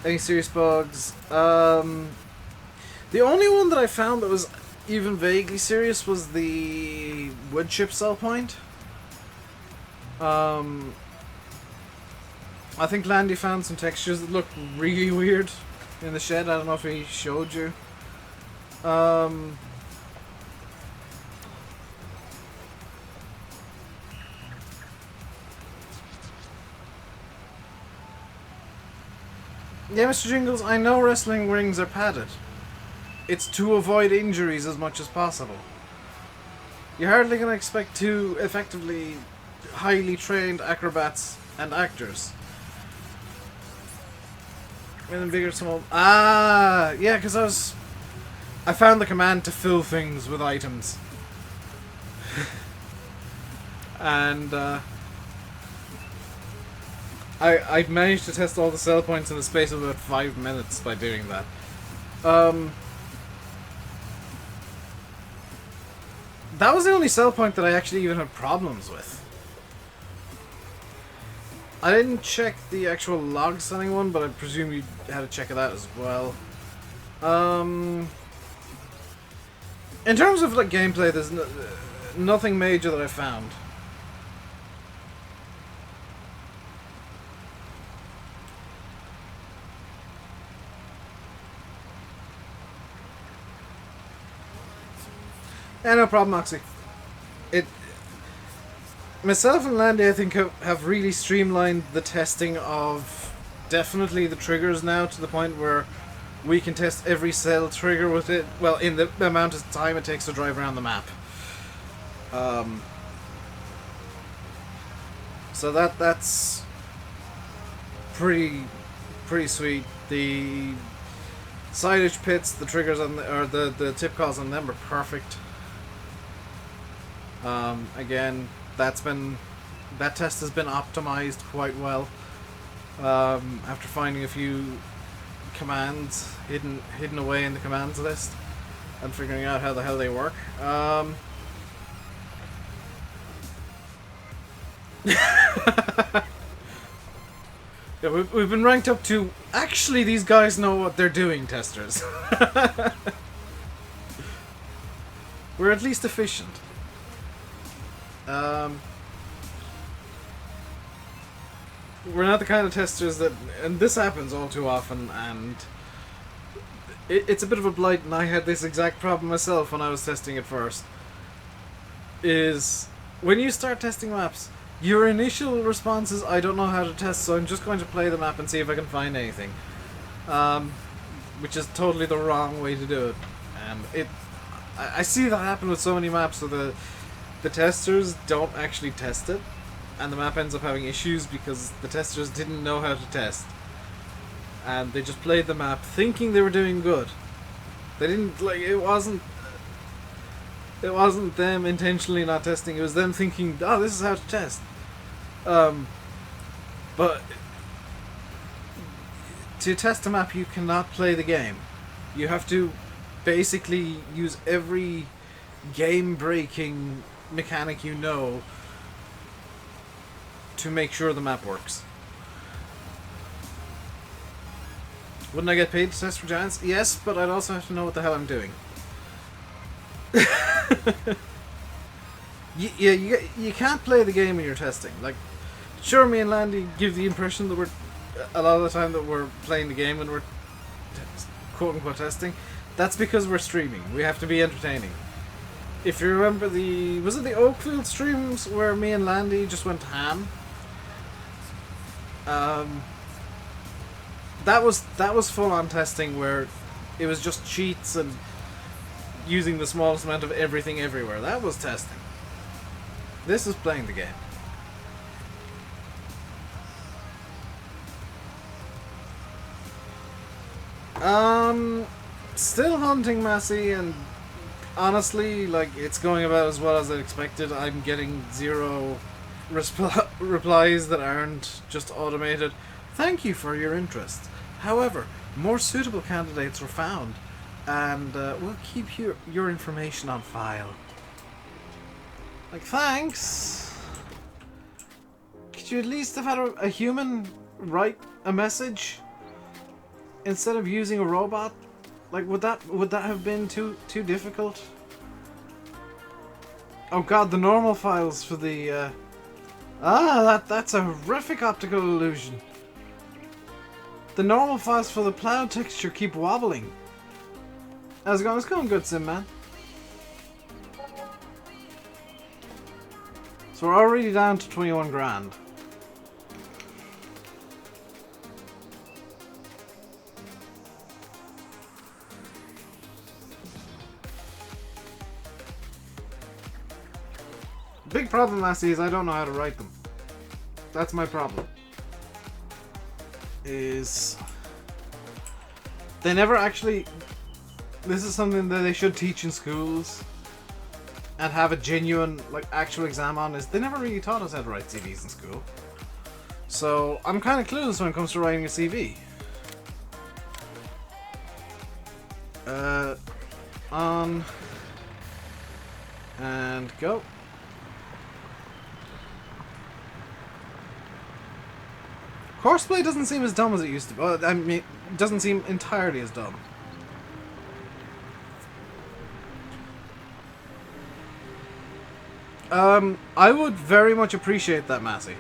any serious bugs. The only one that I found that was even vaguely serious was the wood chip sell point. I think Landy found some textures that looked really weird in the shed. I don't know if he showed you. Yeah, Mr. Jingles, I know wrestling rings are padded. It's to avoid injuries as much as possible. You're hardly going to expect two effectively highly trained acrobats and actors. And bigger, small. Ah, yeah, because I found the command to fill things with items. And I managed to test all the sell points in the space of about 5 minutes by doing that. That was the only sell point that I actually even had problems with. I didn't check the actual log selling one, but I presume you had to check it out as well. In terms of like gameplay, there's nothing major that I found. No problem, Moxie. It. Myself and Landy, I think, have really streamlined the testing of definitely the triggers now to the point where we can test every cell trigger with it. Well, in the amount of time it takes to drive around the map. So that's pretty sweet. The silage pits, the triggers on the tip calls on them are perfect. Again, that test has been optimized quite well. After finding a few commands hidden away in the commands list and figuring out how the hell they work. Yeah, we've been ranked up to actually these guys know what they're doing, testers. We're at least efficient. We're not the kind of testers that, and this happens all too often, and it's a bit of a blight, and I had this exact problem myself when I was testing it first. Is when you start testing maps, your initial response is, I don't know how to test, so I'm just going to play the map and see if I can find anything. Which is totally the wrong way to do it. And I see that happen with so many maps, so the testers don't actually test it, and the map ends up having issues because the testers didn't know how to test. And they just played the map thinking they were doing good. They didn't, like, it wasn't them intentionally not testing, it was them thinking, oh, this is how to test. But to test a map, you cannot play the game. You have to basically use every game-breaking mechanic you know to make sure the map works. Wouldn't I get paid to test for giants? Yes, but I'd also have to know what the hell I'm doing. You can't play the game when you're testing. Like, sure, me and Landy give the impression that we're a lot of the time that we're playing the game when we're quote unquote testing. That's because we're streaming. We have to be entertaining. If you remember was it the Oakfield streams where me and Landy just went ham? That was full on testing where it was just cheats and using the smallest amount of everything everywhere. That was testing. This is playing the game. Still hunting Massey, and honestly, like, it's going about as well as I expected. I'm getting 0 replies that aren't just automated. Thank you for your interest. However, more suitable candidates were found, and we'll keep your information on file. Like, thanks. Could you at least have had a human write a message instead of using a robot? Like, would that have been too difficult? Oh god, the normal files for the that's a horrific optical illusion. The normal files for the plow texture keep wobbling. How's it going? It's going good, Sim Man. So we're already down to 21 grand. Big problem, Lassie, is I don't know how to write them. That's my problem. Is they never actually... This is something that they should teach in schools and have a genuine, like, actual exam on, is they never really taught us how to write CVs in school. So I'm kind of clueless when it comes to writing a CV. On and go. Horseplay doesn't seem as dumb as it used to be. Well, I mean, it doesn't seem entirely as dumb. I would very much appreciate that, Massey.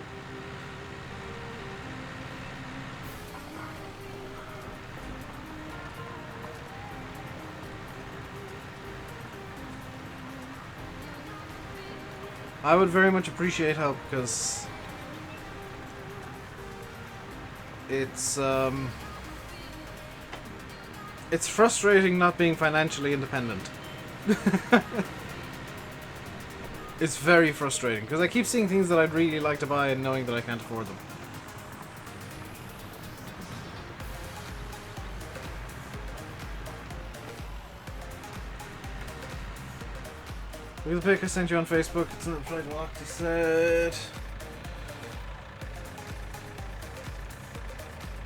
I would very much appreciate help, because it's frustrating not being financially independent. It's very frustrating, because I keep seeing things that I'd really like to buy and knowing that I can't afford them. Look at the pic I sent you on Facebook. It's not replied to what he said.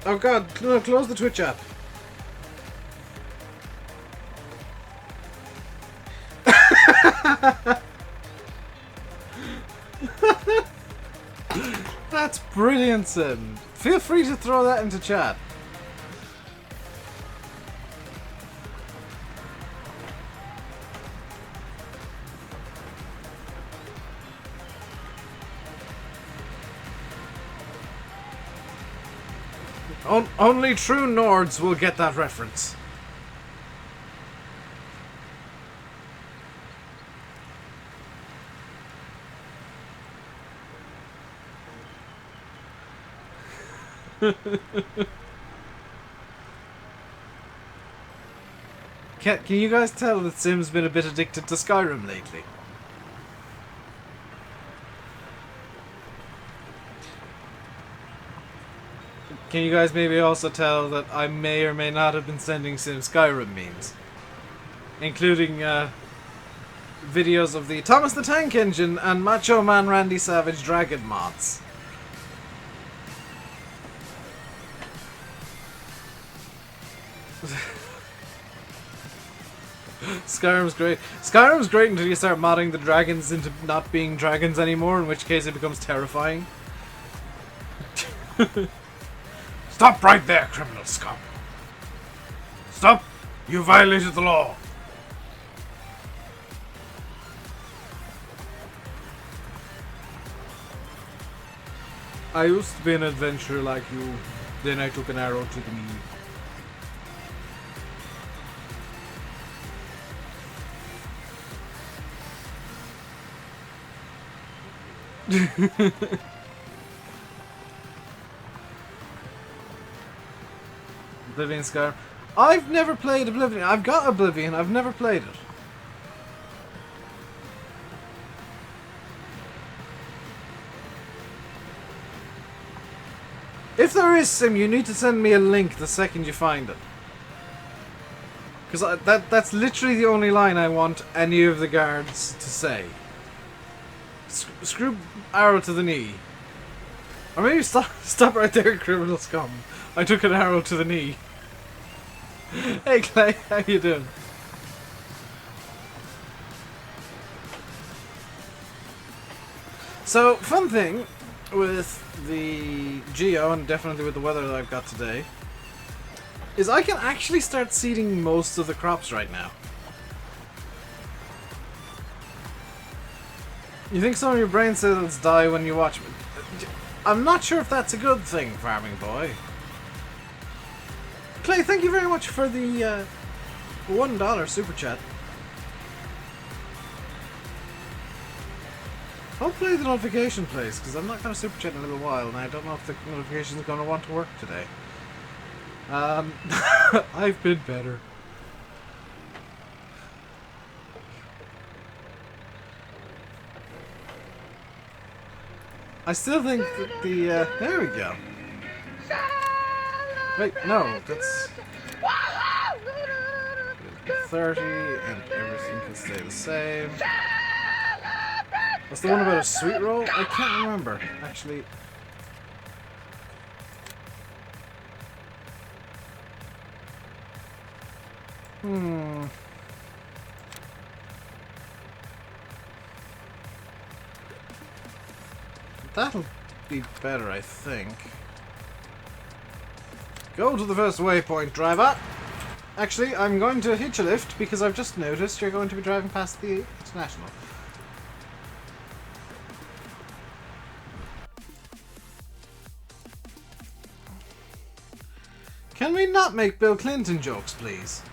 Oh god, no, close the Twitch app. That's brilliant, Sim. Feel free to throw that into chat. Only true Nords will get that reference. Can you guys tell that Sim's been a bit addicted to Skyrim lately? Can you guys maybe also tell that I may or may not have been sending Sim Skyrim memes? Including videos of the Thomas the Tank Engine and Macho Man Randy Savage Dragon mods. Skyrim's great. Skyrim's great until you start modding the dragons into not being dragons anymore, in which case it becomes terrifying. Stop right there, criminal scum! Stop! You violated the law! I used to be an adventurer like you, then I took an arrow to the knee. Oblivion Skyrim. I've never played Oblivion. I've got Oblivion. I've never played it. If there is, Sim, you need to send me a link the second you find it. Because that's literally the only line I want any of the guards to say. Screw arrow to the knee. Or maybe stop right there, criminal scum. I took an arrow to the knee. Hey Clay, how you doing? So, fun thing with the Geo, and definitely with the weather that I've got today, is I can actually start seeding most of the crops right now. You think some of your brain cells die when you watch me? I'm not sure if that's a good thing, farming boy. Clay, thank you very much for the $1 super chat. Hopefully the notification plays, because I'm not going to super chat in a little while, and I don't know if the notification is going to want to work today. I've been better. I still think that the, there we go. Wait, no, that's 30 and everything can stay the same. What's the one about a sweet roll? I can't remember, actually. That'll be better, I think. Go to the first waypoint, driver! Actually, I'm going to hitch a lift because I've just noticed you're going to be driving past the International. Can we not make Bill Clinton jokes, please?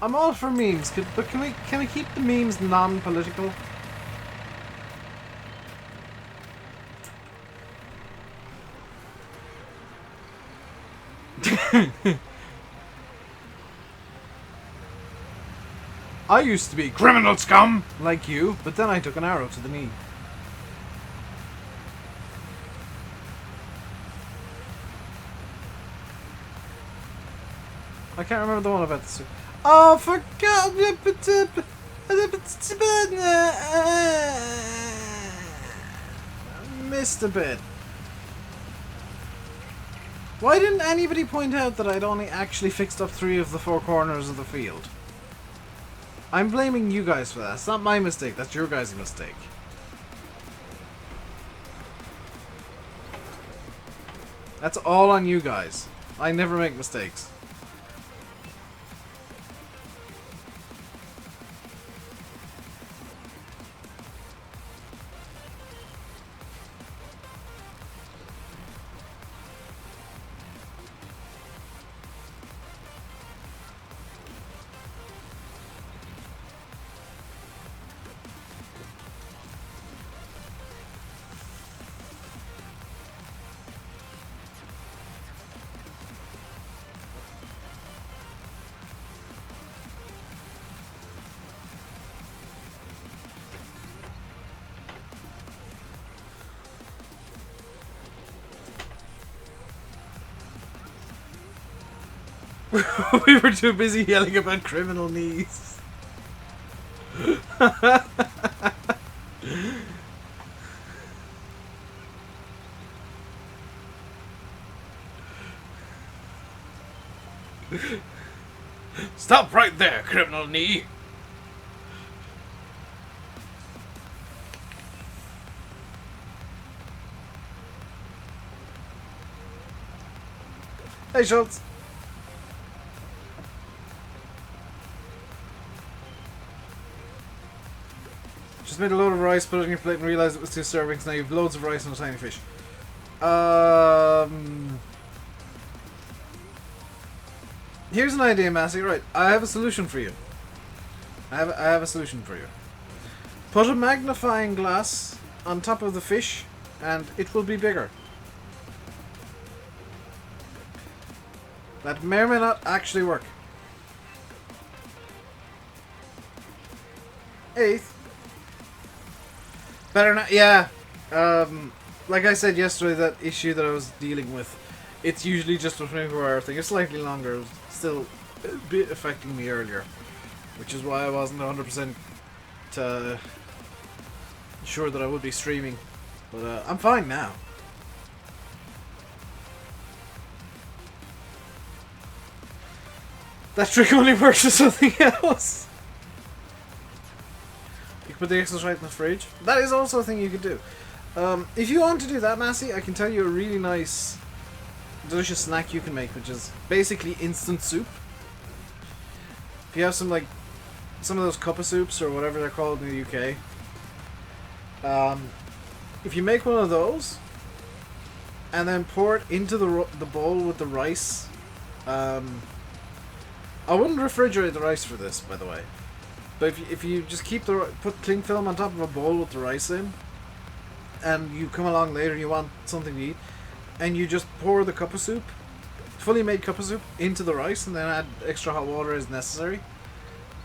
I'm all for memes, but can we keep the memes non-political? I used to be criminal scum like you, but then I took an arrow to the knee. I can't remember the one about the... Oh, for God! Missed a bit. Why didn't anybody point out that I'd only actually fixed up 3 of the 4 corners of the field? I'm blaming you guys for that. It's not my mistake. That's your guys' mistake. That's all on you guys. I never make mistakes. We were too busy yelling about criminal knees. Stop right there, criminal knee. Hey, Schultz. Just made a load of rice, put it on your plate and realised it was 2 servings. Now you have loads of rice and a tiny fish. Here's an idea, Massey. Right, I have a solution for you. I have a solution for you. Put a magnifying glass on top of the fish and it will be bigger. That may or may not actually work. 8th. Better not, yeah. Like I said yesterday, that issue that I was dealing with, it's usually just a 24-hour thing. It's slightly longer. It was still a bit affecting me earlier, which is why I wasn't 100% sure that I would be streaming. But I'm fine now. That trick only works with something else. You can put the extras right in the fridge. That is also a thing you could do. If you want to do that, Massey, I can tell you a really nice, delicious snack you can make, which is basically instant soup. If you have some of those cup of soups or whatever they're called in the UK, if you make one of those and then pour it into the bowl with the rice, I wouldn't refrigerate the rice for this, by the way. But if you just put cling film on top of a bowl with the rice in, and you come along later and you want something to eat, and you just pour the cup of soup, fully made cup of soup, into the rice, and then add extra hot water as necessary.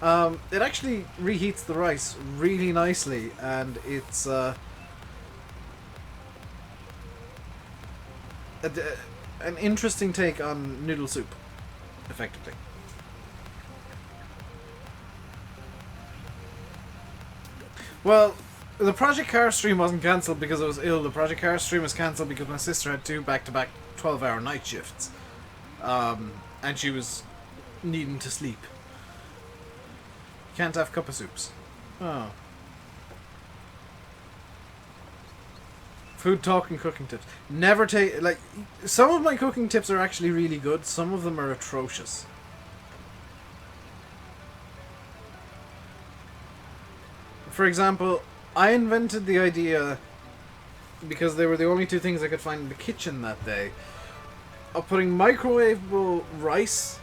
It actually reheats the rice really nicely, and it's an interesting take on noodle soup, effectively. Well, the Project Car stream wasn't cancelled because I was ill. The Project Car stream was cancelled because my sister had 2 back-to-back 12-hour night shifts. And she was needing to sleep. Can't have cup of soups. Oh. Food talk and cooking tips. Never take... some of my cooking tips are actually really good. Some of them are atrocious. For example, I invented the idea, because they were the only 2 things I could find in the kitchen that day, of putting microwavable rice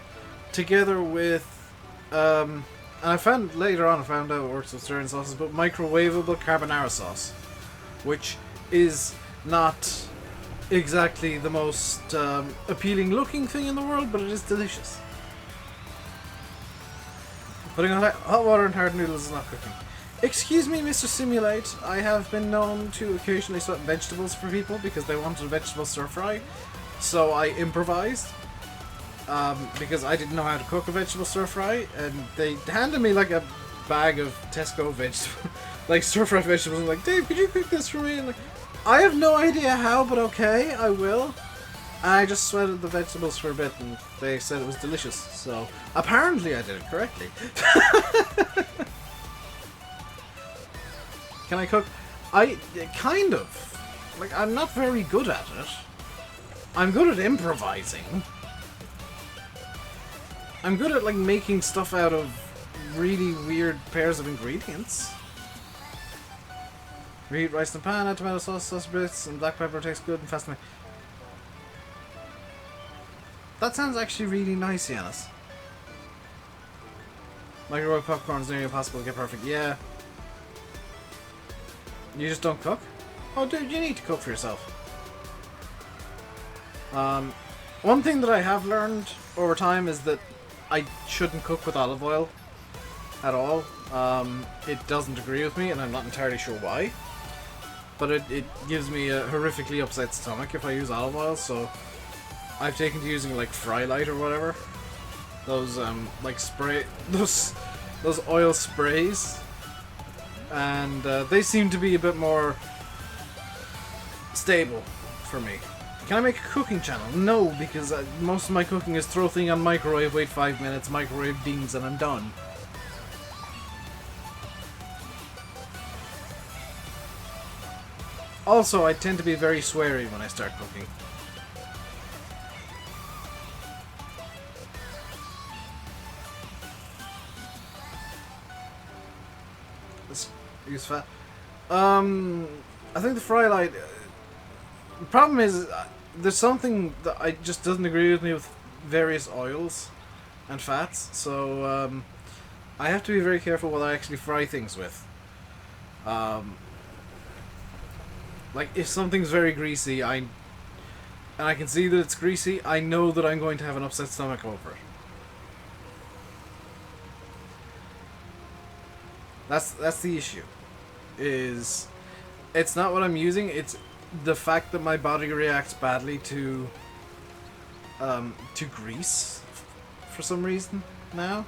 together with And I found later on, I found out it works with certain sauces, but microwavable carbonara sauce, which is not exactly the most appealing looking thing in the world, but it is delicious. Putting on hot water and hard noodles is not cooking. Excuse me, Mr. Simulate, I have been known to occasionally sweat vegetables for people because they wanted a vegetable stir fry, so I improvised. Because I didn't know how to cook a vegetable stir fry, and they handed me like a bag of Tesco vegetable, like stir fry vegetables, and like, Dave, could you cook this for me? And like, I have no idea how, but okay, I will. And I just sweated the vegetables for a bit, and they said it was delicious. So apparently, I did it correctly. Can I cook? Kind of. Like, I'm not very good at it. I'm good at improvising. I'm good at, like, making stuff out of really weird pairs of ingredients. Reheat rice in the pan, add tomato sauce, sausage bits, and black pepper tastes good and fast to make. That sounds actually really nice, Yanis. Microwave popcorn is nearly impossible to get perfect. Yeah. You just don't cook? Oh, dude, you need to cook for yourself. One thing that I have learned over time is that I shouldn't cook with olive oil at all. It doesn't agree with me, and I'm not entirely sure why. But it gives me a horrifically upset stomach if I use olive oil, so I've taken to using like Fry Light or whatever. Those like spray, those oil sprays, and they seem to be a bit more stable for me. Can I make a cooking channel? No, because most of my cooking is throw thing on microwave, wait 5 minutes, microwave beans, and I'm done. Also, I tend to be very sweary when I start cooking. Let's use fat. I think the Fry Light. The problem is, there's something that just doesn't agree with me with various oils and fats, so I have to be very careful what I actually fry things with. Like, if something's very greasy, and I can see that it's greasy, I know that I'm going to have an upset stomach over it. That's the issue. It's not what I'm using, it's the fact that my body reacts badly to grease for some reason now.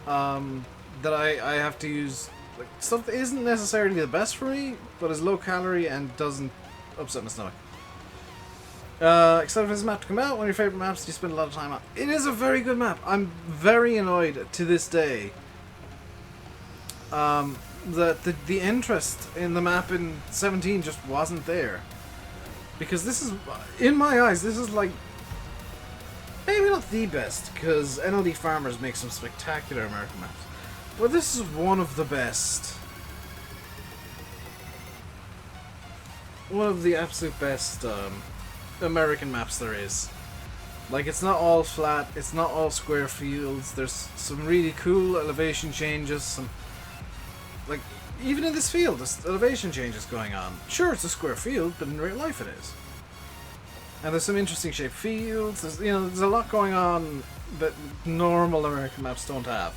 That I have to use like stuff that isn't necessarily the best for me, but is low calorie and doesn't upset my stomach. Except for this map to come out, one of your favorite maps you spend a lot of time on. It is a very good map. I'm very annoyed to this day that the interest in the map in 17 just wasn't there. Because this is, in my eyes, this is like, maybe not the best, because NLD Farmers make some spectacular American maps. But this is one of the best. One of the absolute best American maps there is. Like, it's not all flat, it's not all square fields, there's some really cool elevation changes, some, like, even in this field, there's elevation changes going on. Sure, it's a square field, but in real life it is. And there's some interesting shaped fields, there's a lot going on that normal American maps don't have.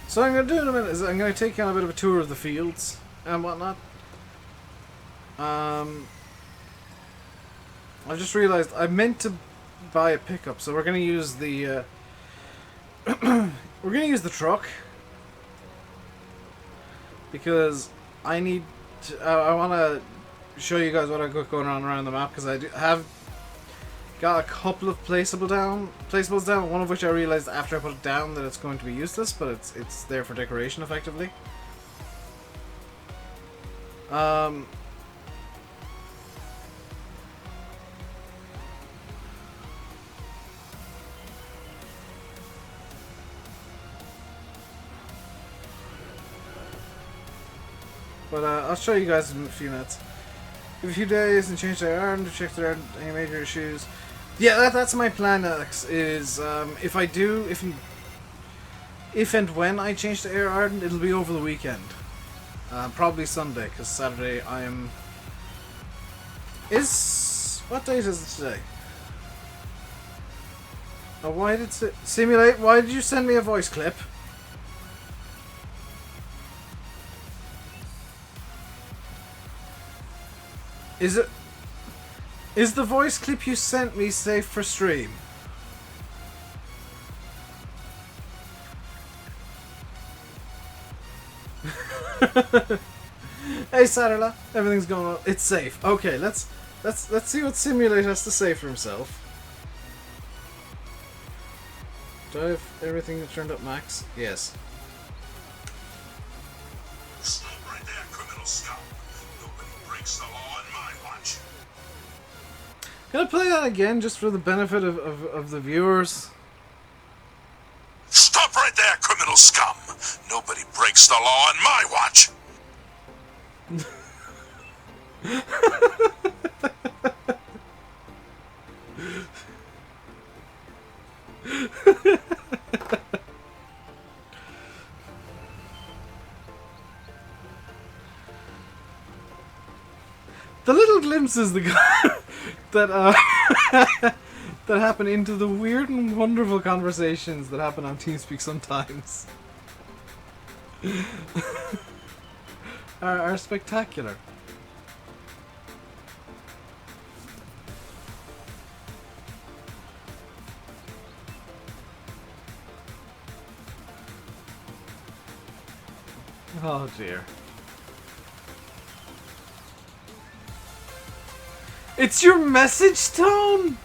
So what I'm going to do in a minute is I'm going to take on a bit of a tour of the fields and whatnot. I just realized I meant to buy a pickup, so we're going to use the we're going to use the truck because I need to, I want to show you guys what I've got going on around the map, because I have got a couple of placeables down, one of which I realized after I put it down that it's going to be useless, but it's there for decoration effectively. But I'll show you guys in a few minutes. Give a few days and change their iron to check if there aren't any major issues. Yeah, that's my plan, Alex. Is if and when I change the air iron, it'll be over the weekend. Probably Sunday, because Saturday I am. What date is it today? Oh, why did Simulate? Why did you send me a voice clip? Is the voice clip you sent me safe for stream? Hey Satterla, everything's going well. It's safe. Okay, let's see what Simulate has to say for himself. Do I have everything turned up max? Yes. Stop right there, criminal scum. Nobody breaks the law on my watch. Can I play that again just for the benefit of the viewers? Stop right there, criminal scum. Nobody breaks the law on my watch. The little glimpses that that happen into the weird and wonderful conversations that happen on TeamSpeak sometimes are spectacular. Oh dear. It's your message tone?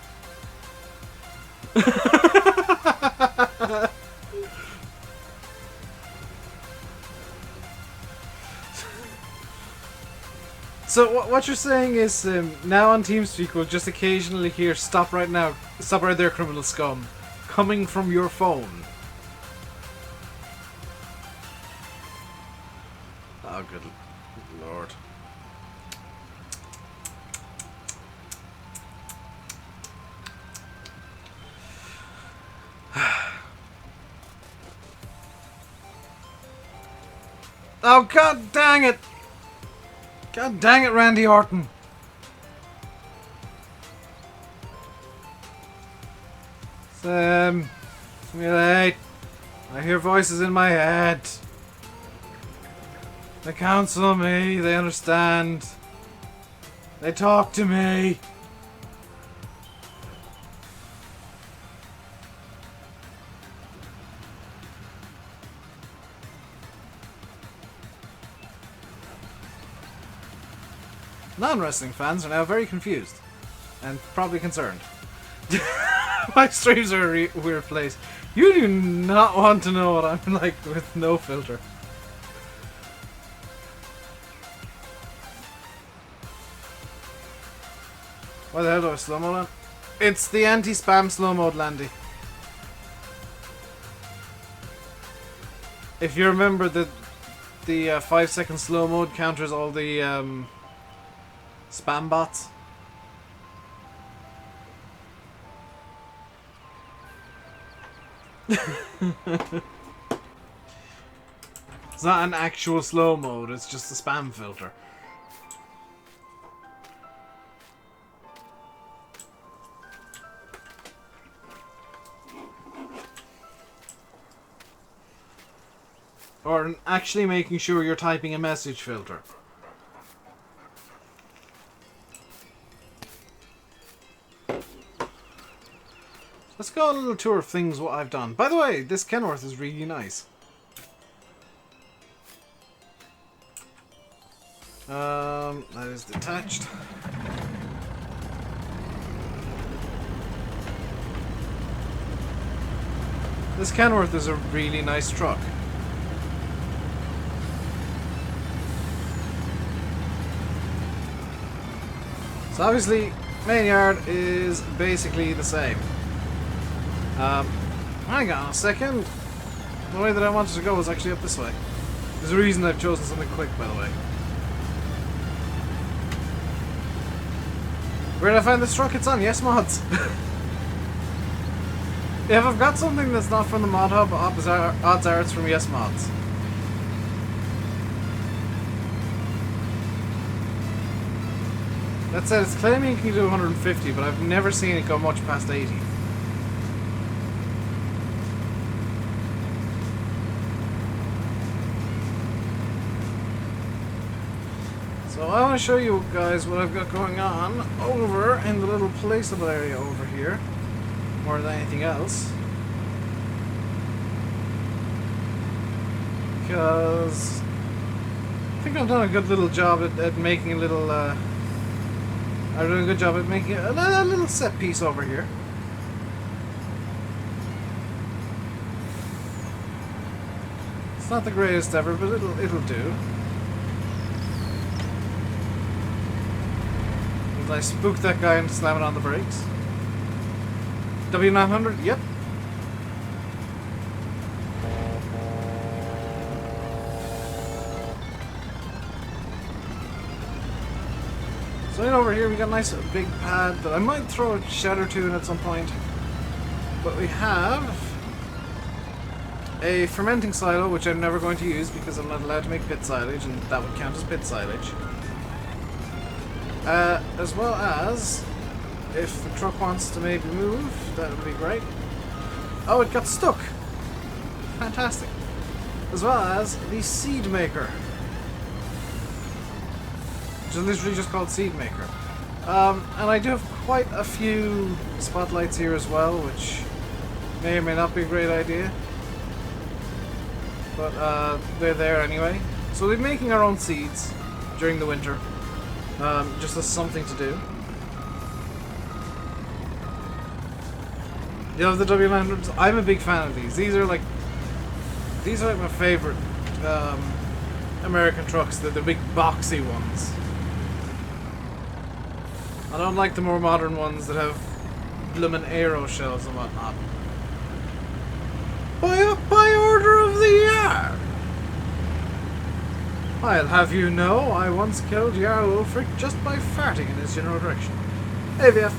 So what you're saying is now on TeamSpeak we'll just occasionally hear "Stop right now, stop right there, criminal scum," coming from your phone. Oh, good lord. Oh, god dang it! God dang it, Randy Orton! Simulate. I hear voices in my head. They counsel me, they understand. They talk to me. Non-wrestling fans are now very confused. And probably concerned. My streams are a weird place. You do not want to know what I'm like with no filter. Why the hell do I slow mode on? It's the anti-spam slow mode, Landy. If you remember the 5-second slow mode counters all the spam bots. It's not an actual slow mode, it's just a spam filter. Or actually making sure you're typing a message filter. Let's go on a little tour of things what I've done. By the way, this Kenworth is really nice. That is detached. This Kenworth is a really nice truck. So obviously, main yard is basically the same. Hang on a second. The way that I wanted to go was actually up this way. There's a reason I've chosen something quick, by the way. Where did I find this truck? It's on Yes Mods. If I've got something that's not from the Mod Hub, odds are it's from Yes Mods. That said, it's claiming you can do 150, but I've never seen it go much past 80. So I want to show you guys what I've got going on over in the little placeable area over here, more than anything else. Because I think I've done a good little job at making a little, I've done a good job at making a little set piece over here. It's not the greatest ever, but it'll do. Did I spook that guy into slamming on the brakes? W900? Yep. So right over here we got a nice big pad that I might throw a shed or two in at some point. But we have a fermenting silo, which I'm never going to use because I'm not allowed to make pit silage, and that would count as pit silage. As well as, if the truck wants to maybe move, that would be great. Oh, it got stuck! Fantastic. As well as the seed maker, which is literally just called seed maker. And I do have quite a few spotlights here as well, which may or may not be a great idea. But they're there anyway. So we'll be making our own seeds during the winter. Just as something to do. You know the W900s? I'm a big fan of these. These are like my favorite American trucks. They're the big boxy ones. I don't like the more modern ones that have bloomin' aero shells and whatnot. By order of the yard! I'll have you know, I once killed Jarl Ulfric just by farting in his general direction. AVF.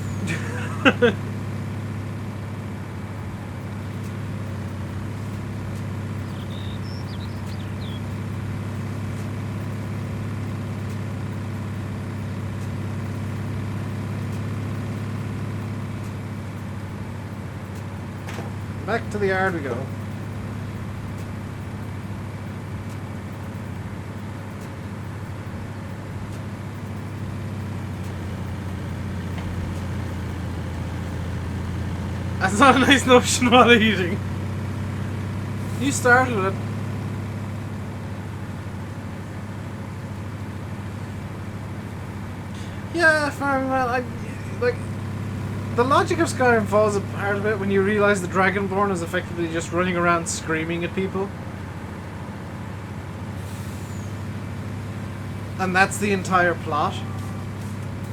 Back to the yard we go. That's not a nice notion while eating. You started it. Yeah, fine, well, like, the logic of Skyrim falls apart a bit when you realise the Dragonborn is effectively just running around screaming at people. And that's the entire plot.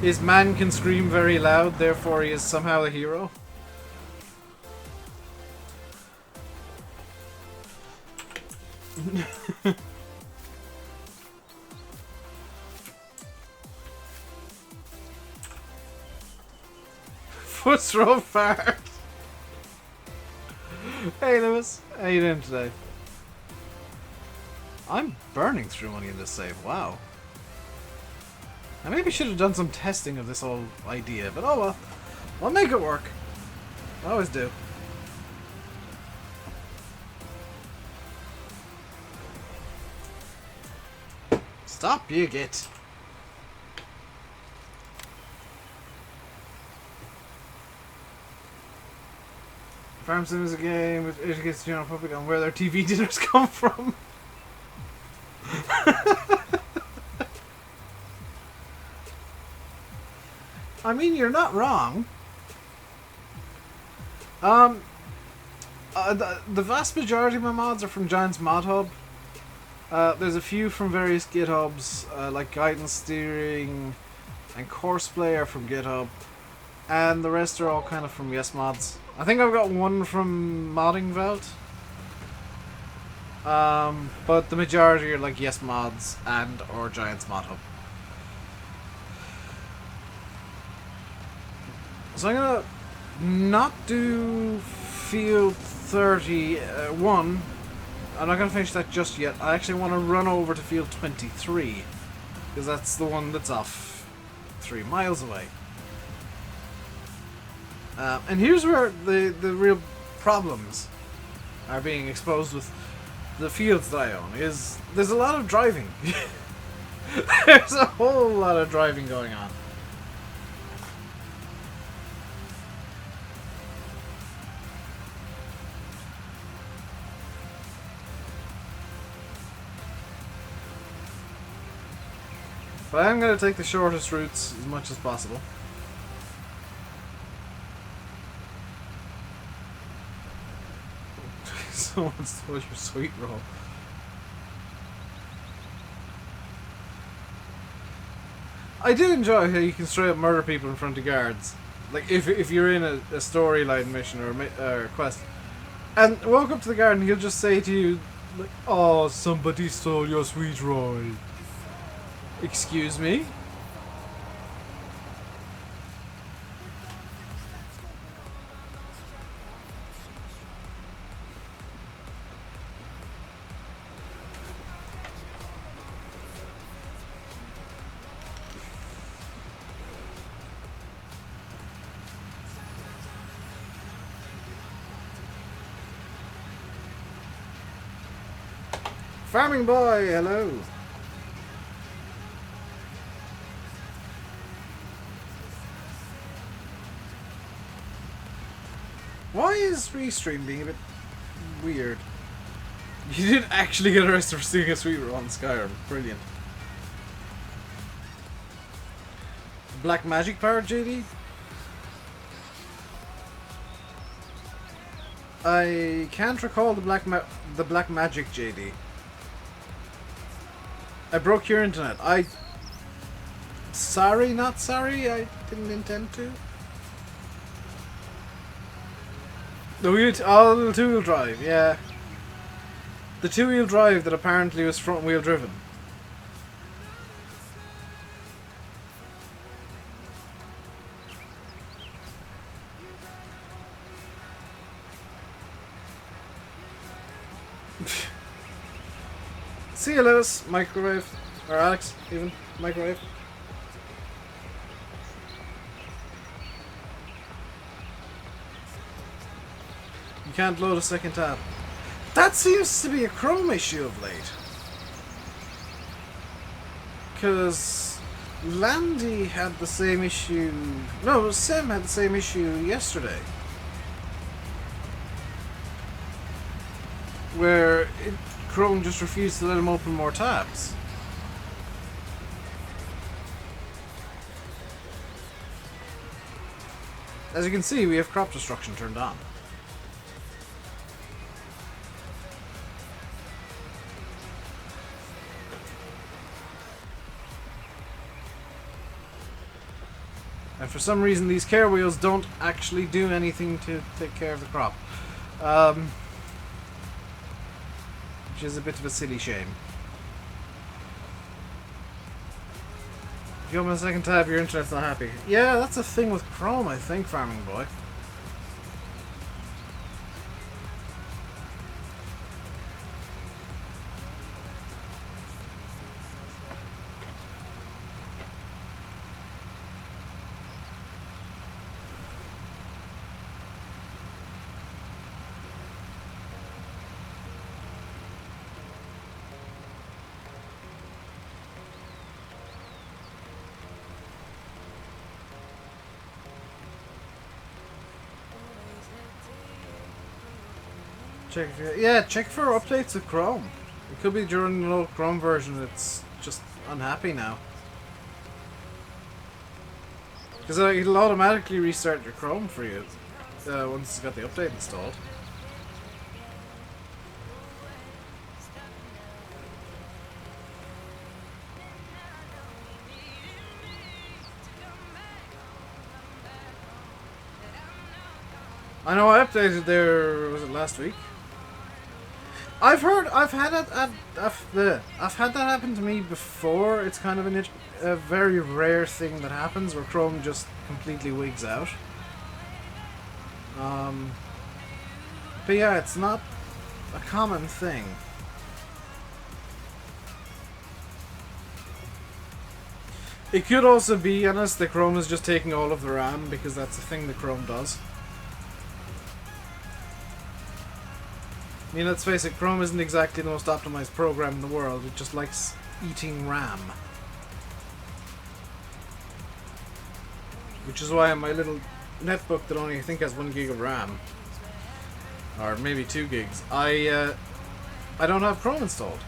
Is man can scream very loud, therefore he is somehow a hero. Foot's row fart. Hey Lewis, how you doing today? I'm burning through money in this save, wow. I maybe should have done some testing of this whole idea, but oh well. I'll make it work. I always do. Stop, you git. Farm Sim is a game which educates the general public on where their TV dinners come from. I mean, you're not wrong. The vast majority of my mods are from Giant's Mod Hub. There's a few from various GitHubs, like Guidance Steering and Courseplay are from GitHub, and the rest are all kind of from Yes Mods. I think I've got one from Modding Velt, but the majority are like Yes Mods and or Giant's Mod Hub. So I'm gonna not do field 31. I'm not gonna finish that just yet. I actually want to run over to field 23 because that's the one that's off 3 miles away. And here's where the real problems are being exposed with the fields that I own. Is there's a lot of driving. There's a whole lot of driving going on. But I'm going to take the shortest routes as much as possible. Someone stole your sweet roll. I do enjoy how you can straight up murder people in front of guards. Like, if you're in a storyline mission or quest. And walk up to the guard and he'll just say to you, like, "Oh, somebody stole your sweet roll." Excuse me? Farming boy, hello. Why is Restream being a bit weird? You did actually get arrested for stealing a sweet roll on Skyrim. Brilliant. Black magic power, JD? I can't recall the black magic, JD. I broke your internet. Sorry, not sorry. I didn't intend to. The two-wheel drive, yeah. The two-wheel drive that apparently was front-wheel driven. See you, Lewis. Microwave. Or Alex, even. Microwave. You can't load a second tab. That seems to be a Chrome issue of late. Because Landy had the same issue... No, Sim had the same issue yesterday. Where Chrome just refused to let him open more tabs. As you can see, we have crop destruction turned on. And for some reason these care wheels don't actually do anything to take care of the crop. Which is a bit of a silly shame. If you open a second tab, your internet's not happy. Yeah, that's a thing with Chrome, I think, Farming Boy. Check for updates of Chrome. It could be during the old Chrome version it's just unhappy now. Because it'll automatically restart your Chrome for you once it's got the update installed. I know I updated there, was it last week? I've had that happen to me before. It's kind of a very rare thing that happens where Chrome just completely wigs out. But yeah, it's not a common thing. It could also be, honest, the Chrome is just taking all of the RAM, because that's the thing the Chrome does. I mean, let's face it, Chrome isn't exactly the most optimized program in the world. It just likes eating RAM. Which is why on my little netbook that only I think has 1 gig of RAM, or maybe 2 gigs, I don't have Chrome installed.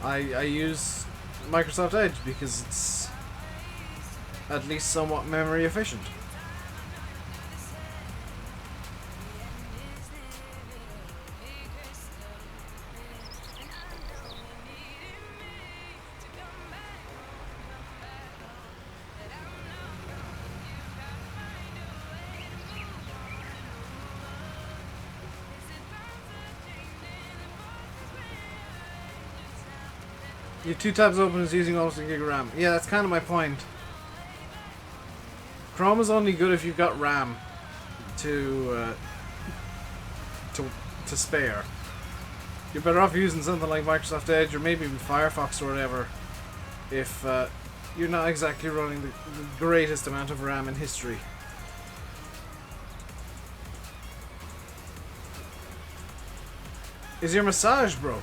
I use Microsoft Edge because it's at least somewhat memory efficient. You have 2 tabs open is using almost 1 gig of RAM. Yeah, that's kind of my point. Chrome is only good if you've got RAM to spare. You're better off using something like Microsoft Edge or maybe even Firefox or whatever if you're not exactly running the greatest amount of RAM in history. Is your massage broke?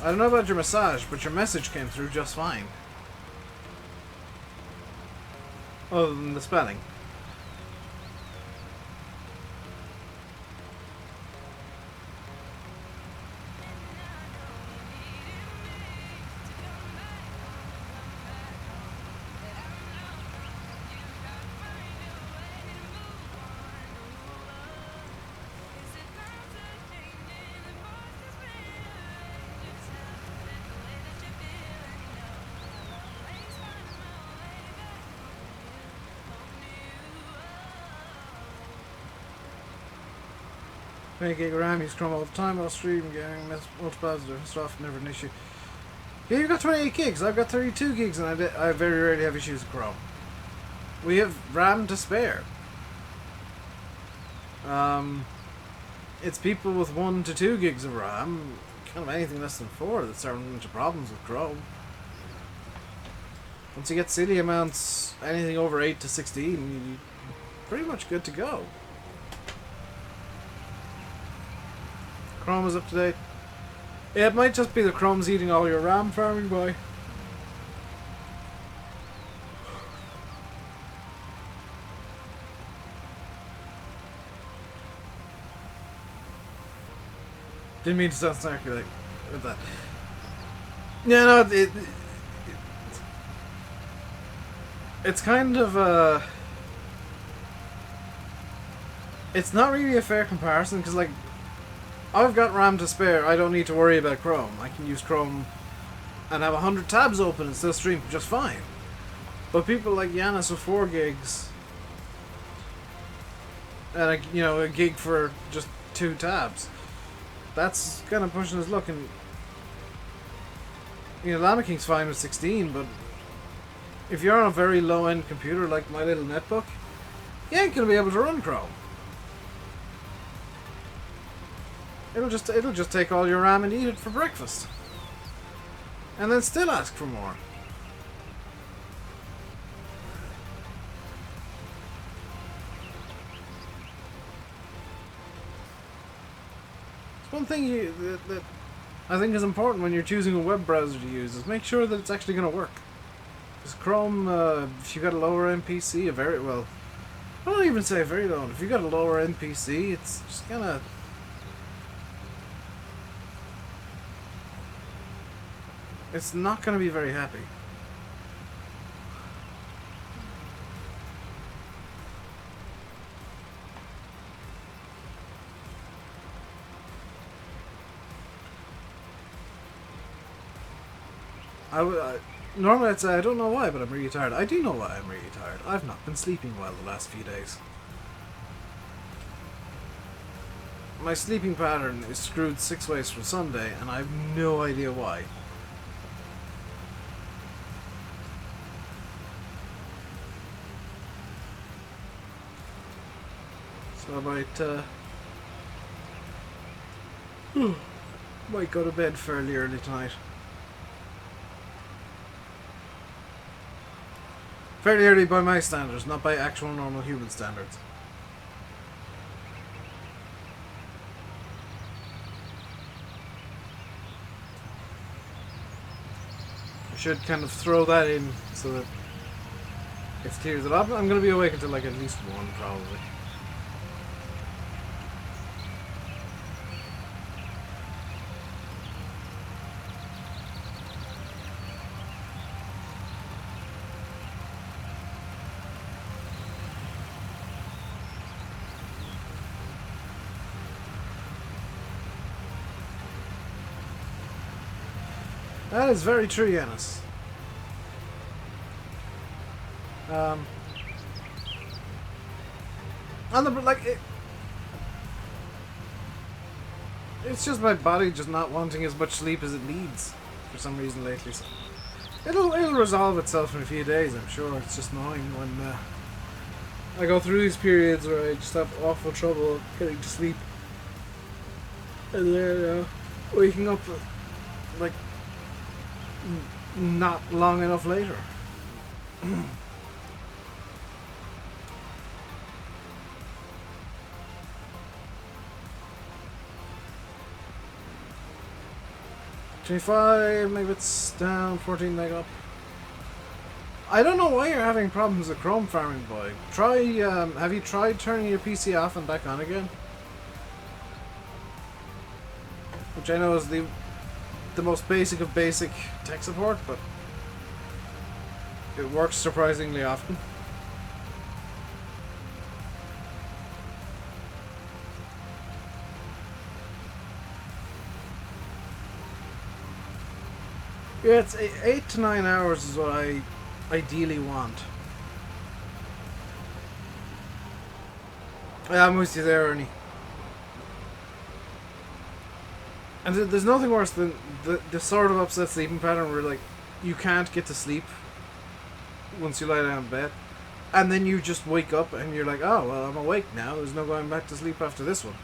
I don't know about your massage, but your message came through just fine. Other than the spelling. Gig of RAM, use Chrome all the time, I'll stream, getting multiple different stuff, never an issue. Yeah, you've got 28 gigs, I've got 32 gigs, and I very rarely have issues with Chrome. We have RAM to spare. It's people with 1 to 2 gigs of RAM, kind of anything less than 4, that's starting into problems with Chrome. Once you get silly amounts, anything over 8 to 16, you're pretty much good to go. Chrome is up to date. Yeah, it might just be the Chrome's eating all your RAM, farming boy. Didn't mean to sound snarky like with that. Yeah, no, it's kind of it's not really a fair comparison because, like, I've got RAM to spare. I don't need to worry about Chrome. I can use Chrome and have 100 tabs open and still stream just fine. But people like Yanis with 4 gigs and a gig for just 2 tabs, that's kind of pushing his luck. And Llama King's fine with 16, but if you're on a very low-end computer like my little netbook, you ain't gonna be able to run Chrome. It'll just take all your RAM and eat it for breakfast. And then still ask for more. It's one thing that I think is important when you're choosing a web browser to use is make sure that it's actually going to work. Because Chrome, if you got a lower end PC, I don't even say very low. If you got a lower end PC, it's just gonna. It's not going to be very happy. Normally I'd say I don't know why, but I'm really tired. I do know why I'm really tired. I've not been sleeping well the last few days. My sleeping pattern is screwed 6 ways from Sunday, and I have no idea why. I might go to bed fairly early tonight. Fairly early by my standards, not by actual normal human standards. I should kind of throw that in so that it's clear that I'm going to be awake until like at least 1 probably. That is very true, Yanis. And it's just my body just not wanting as much sleep as it needs for some reason lately. So it'll resolve itself in a few days, I'm sure. It's just annoying when I go through these periods where I just have awful trouble getting to sleep, and then waking up like not long enough later. 25, maybe it's down, 14 meg up. I don't know why you're having problems with Chrome farming, boy. Try, have you tried turning your PC off and back on again? Which I know is the most basic of basic tech support, but it works surprisingly often. Yeah, it's 8 to 9 hours is what I ideally want. Yeah, I'm with you there, Ernie. And there's nothing worse than the sort of upset sleeping pattern where like you can't get to sleep once you lie down in bed, and then you just wake up and you're like, oh well, I'm awake now. There's no going back to sleep after this one.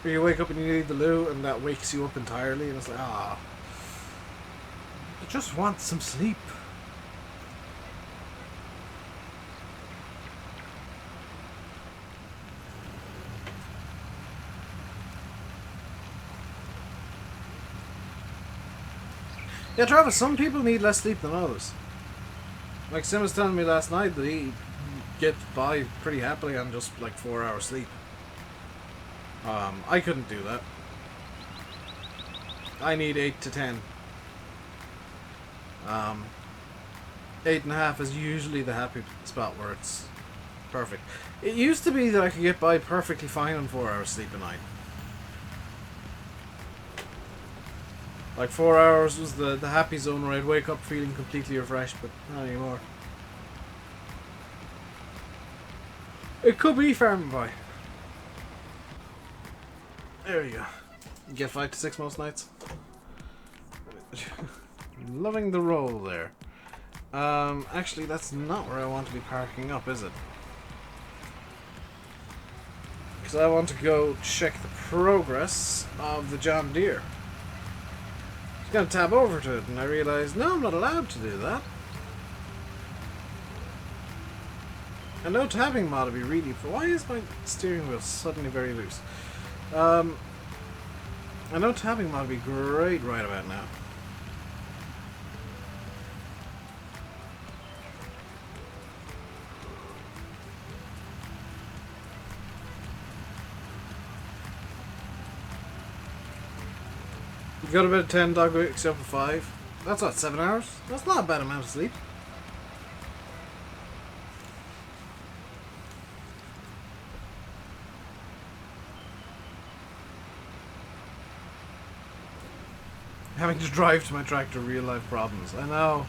Or you wake up and you need the loo, and that wakes you up entirely, and it's like, ah, I just want some sleep. Yeah, Travis, some people need less sleep than others. Like Sim was telling me last night that he gets by pretty happily on just like 4 hours sleep. I couldn't do that. I need 8 to 10. 8.5 is usually the happy spot where it's perfect. It used to be that I could get by perfectly fine on 4 hours sleep a night. Like 4 hours was the happy zone where I'd wake up feeling completely refreshed, but not anymore. It could be farming by. There you go. You get 5 to 6 most nights. Loving the roll there. Actually, that's not where I want to be parking up, is it? Because I want to go check the progress of the John Deere. I was going to tab over to it, and I realised, no, I'm not allowed to do that. I know tabbing mod would be really... Why is my steering wheel suddenly very loose? I know tabbing mod would be great right about now. You go to bed at 10, dog wakes up at 5. That's what, 7 hours? That's not a bad amount of sleep. Having to drive to my tractor, real life problems. I know.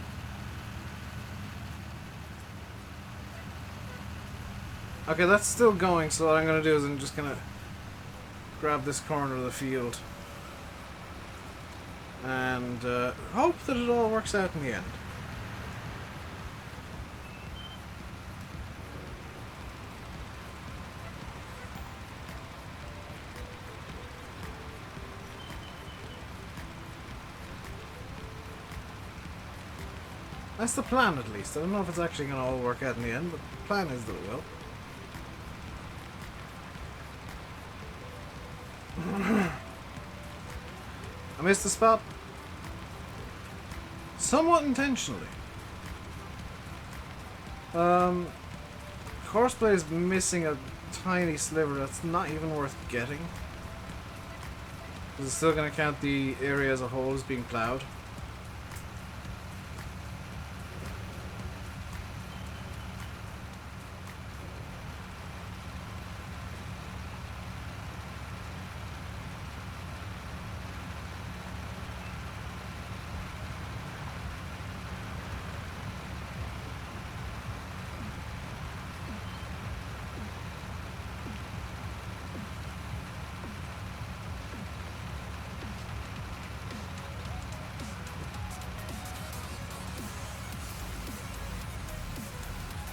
Okay, that's still going, so what I'm going to do is I'm just going to grab this corner of the field and hope that it all works out in the end. That's the plan, at least. I don't know if it's actually going to all work out in the end, but the plan is that it will. I missed the spot. Somewhat intentionally. Horseplay is missing a tiny sliver that's not even worth getting. Because it's still going to count the area as a whole as being ploughed.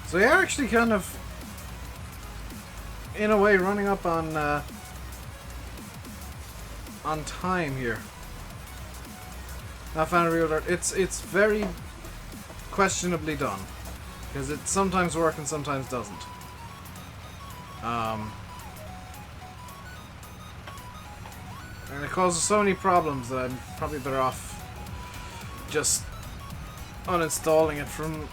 So you're actually kind of, in a way, running up on time here. Not found a real dirt. It's very questionably done, because it sometimes works and sometimes doesn't. And it causes so many problems that I'm probably better off just uninstalling it from.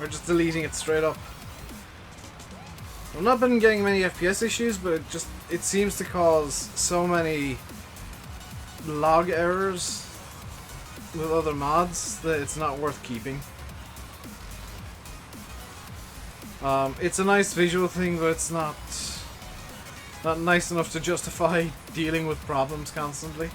Or just deleting it straight up. I've not been getting many FPS issues, but it seems to cause so many log errors with other mods that it's not worth keeping. It's a nice visual thing, but it's not nice enough to justify dealing with problems constantly.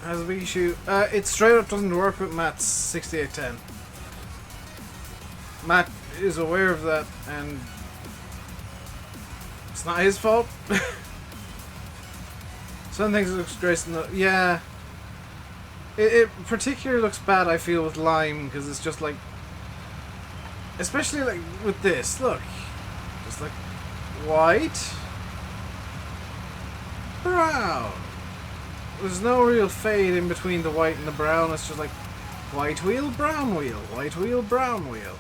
Has a big issue. It straight up doesn't work with Matt's 6810. Matt is aware of that, and it's not his fault. Some things it looks great. Yeah, it particularly looks bad. I feel with lime because it's just like, especially like with this. Look, just like white, brown. There's no real fade in between the white and the brown. It's just like white wheel, brown wheel, white wheel, brown wheel.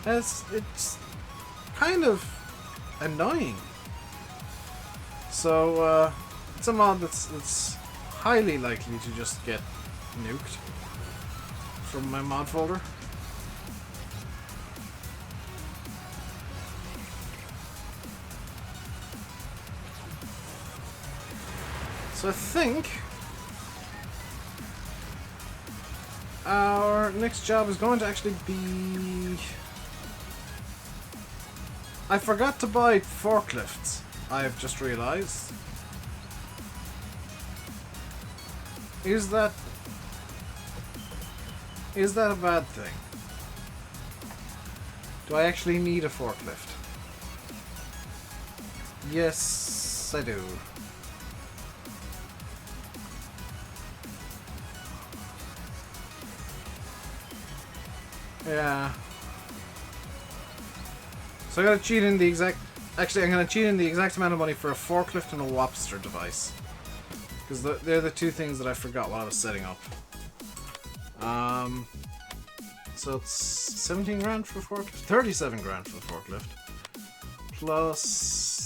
It's kind of annoying. So it's a mod that's highly likely to just get nuked from my mod folder. So I think our next job is going to actually be... I forgot to buy forklifts, I've just realized. Is that a bad thing? Do I actually need a forklift? Yes, I do. Yeah. So I gotta cheat in the exact... Actually, I'm gonna cheat in the exact amount of money for a forklift and a Wopster device. Because they're the two things that I forgot while I was setting up. So it's 17 grand for a forklift? 37 grand for the forklift. Plus...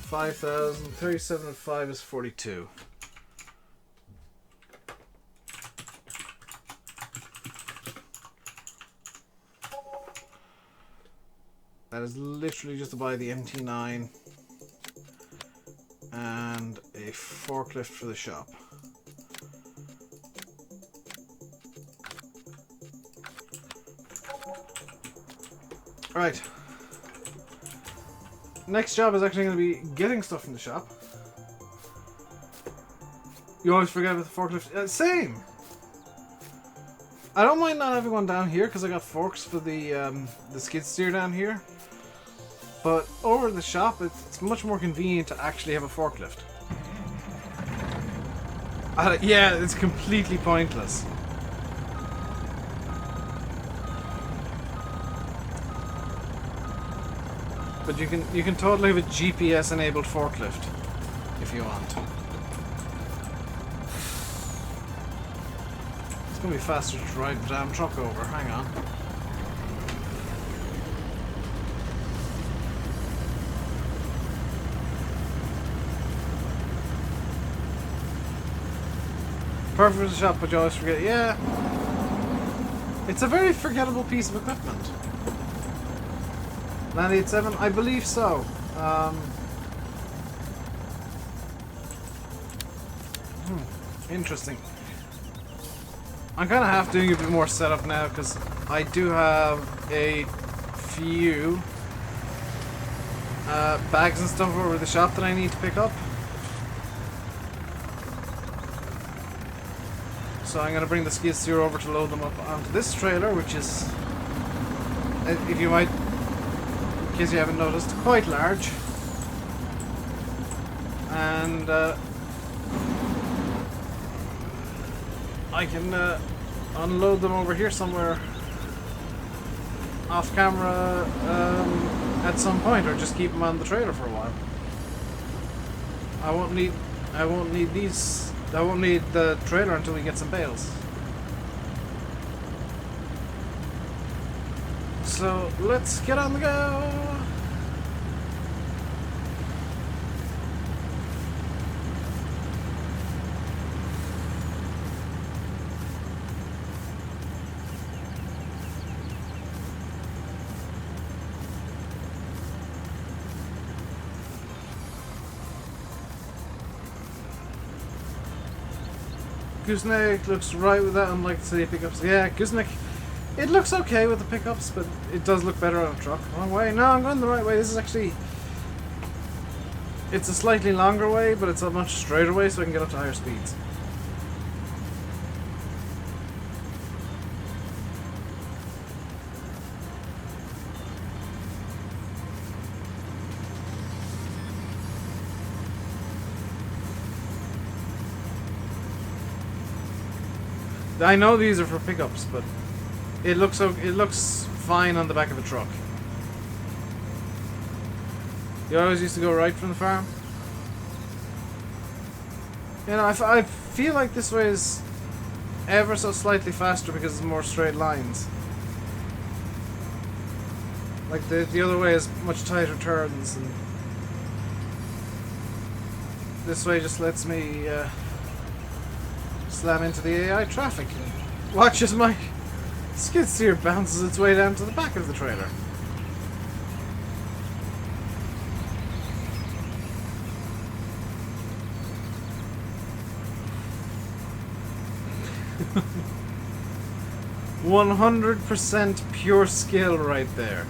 5,000. 37 and 5 is 42. That is literally just to buy the MT9 and a forklift for the shop. Right. Next job is actually going to be getting stuff from the shop. You always forget about the forklift. Same! I don't mind not having one down here because I got forks for the skid steer down here. But over the shop, it's much more convenient to actually have a forklift. Yeah, it's completely pointless. But you can totally have a GPS enabled forklift if you want. It's gonna be faster to drive the damn truck over. Hang on. Perfect for the shop, but you always forget. Yeah. It's a very forgettable piece of equipment. 987? I believe so. Interesting. I'm kind of half doing a bit more setup now because I do have a few bags and stuff over the shop that I need to pick up. So I'm going to bring the skid steer over to load them up onto this trailer, which is, if you might, in case you haven't noticed, quite large. And I can unload them over here somewhere off camera at some point, or just keep them on the trailer for a while. I won't need the trailer until we get some bales. So let's get on the go. Gooseneck looks right with that, unlike the city pickups. Yeah, Gooseneck, it looks okay with the pickups, but it does look better on a truck. Wrong way? No, I'm going the right way. This is actually... It's a slightly longer way, but it's a much straighter way, so I can get up to higher speeds. I know these are for pickups, but it looks fine on the back of a truck. You always used to go right from the farm. You know, I feel like this way is ever so slightly faster because it's more straight lines. Like the other way is much tighter turns, and this way just lets me slam into the AI traffic and watch as my skid steer bounces its way down to the back of the trailer. %100% pure skill right there.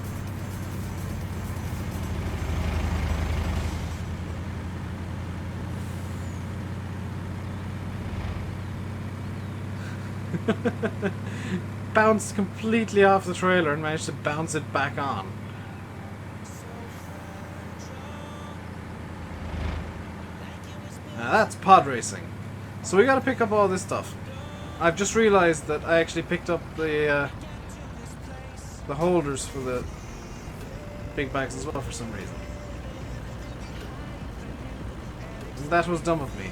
Bounced completely off the trailer and managed to bounce it back on. Now that's pod racing. So we gotta pick up all this stuff. I've just realized that I actually picked up the holders for the big bags as well for some reason. That was dumb of me.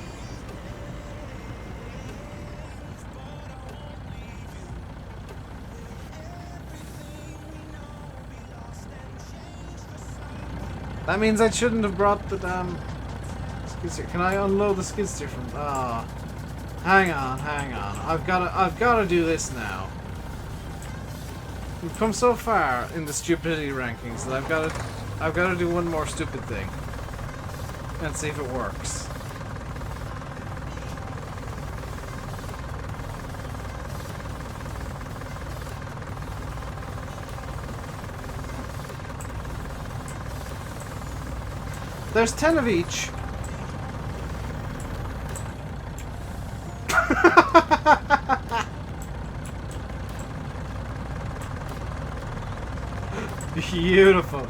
That means I shouldn't have brought the damn skid steer. Can I unload the skid steer from? Ah, hang on. I've gotta do this now. We've come so far in the stupidity rankings that I've gotta do one more stupid thing and see if it works. There's 10 of each. Beautiful.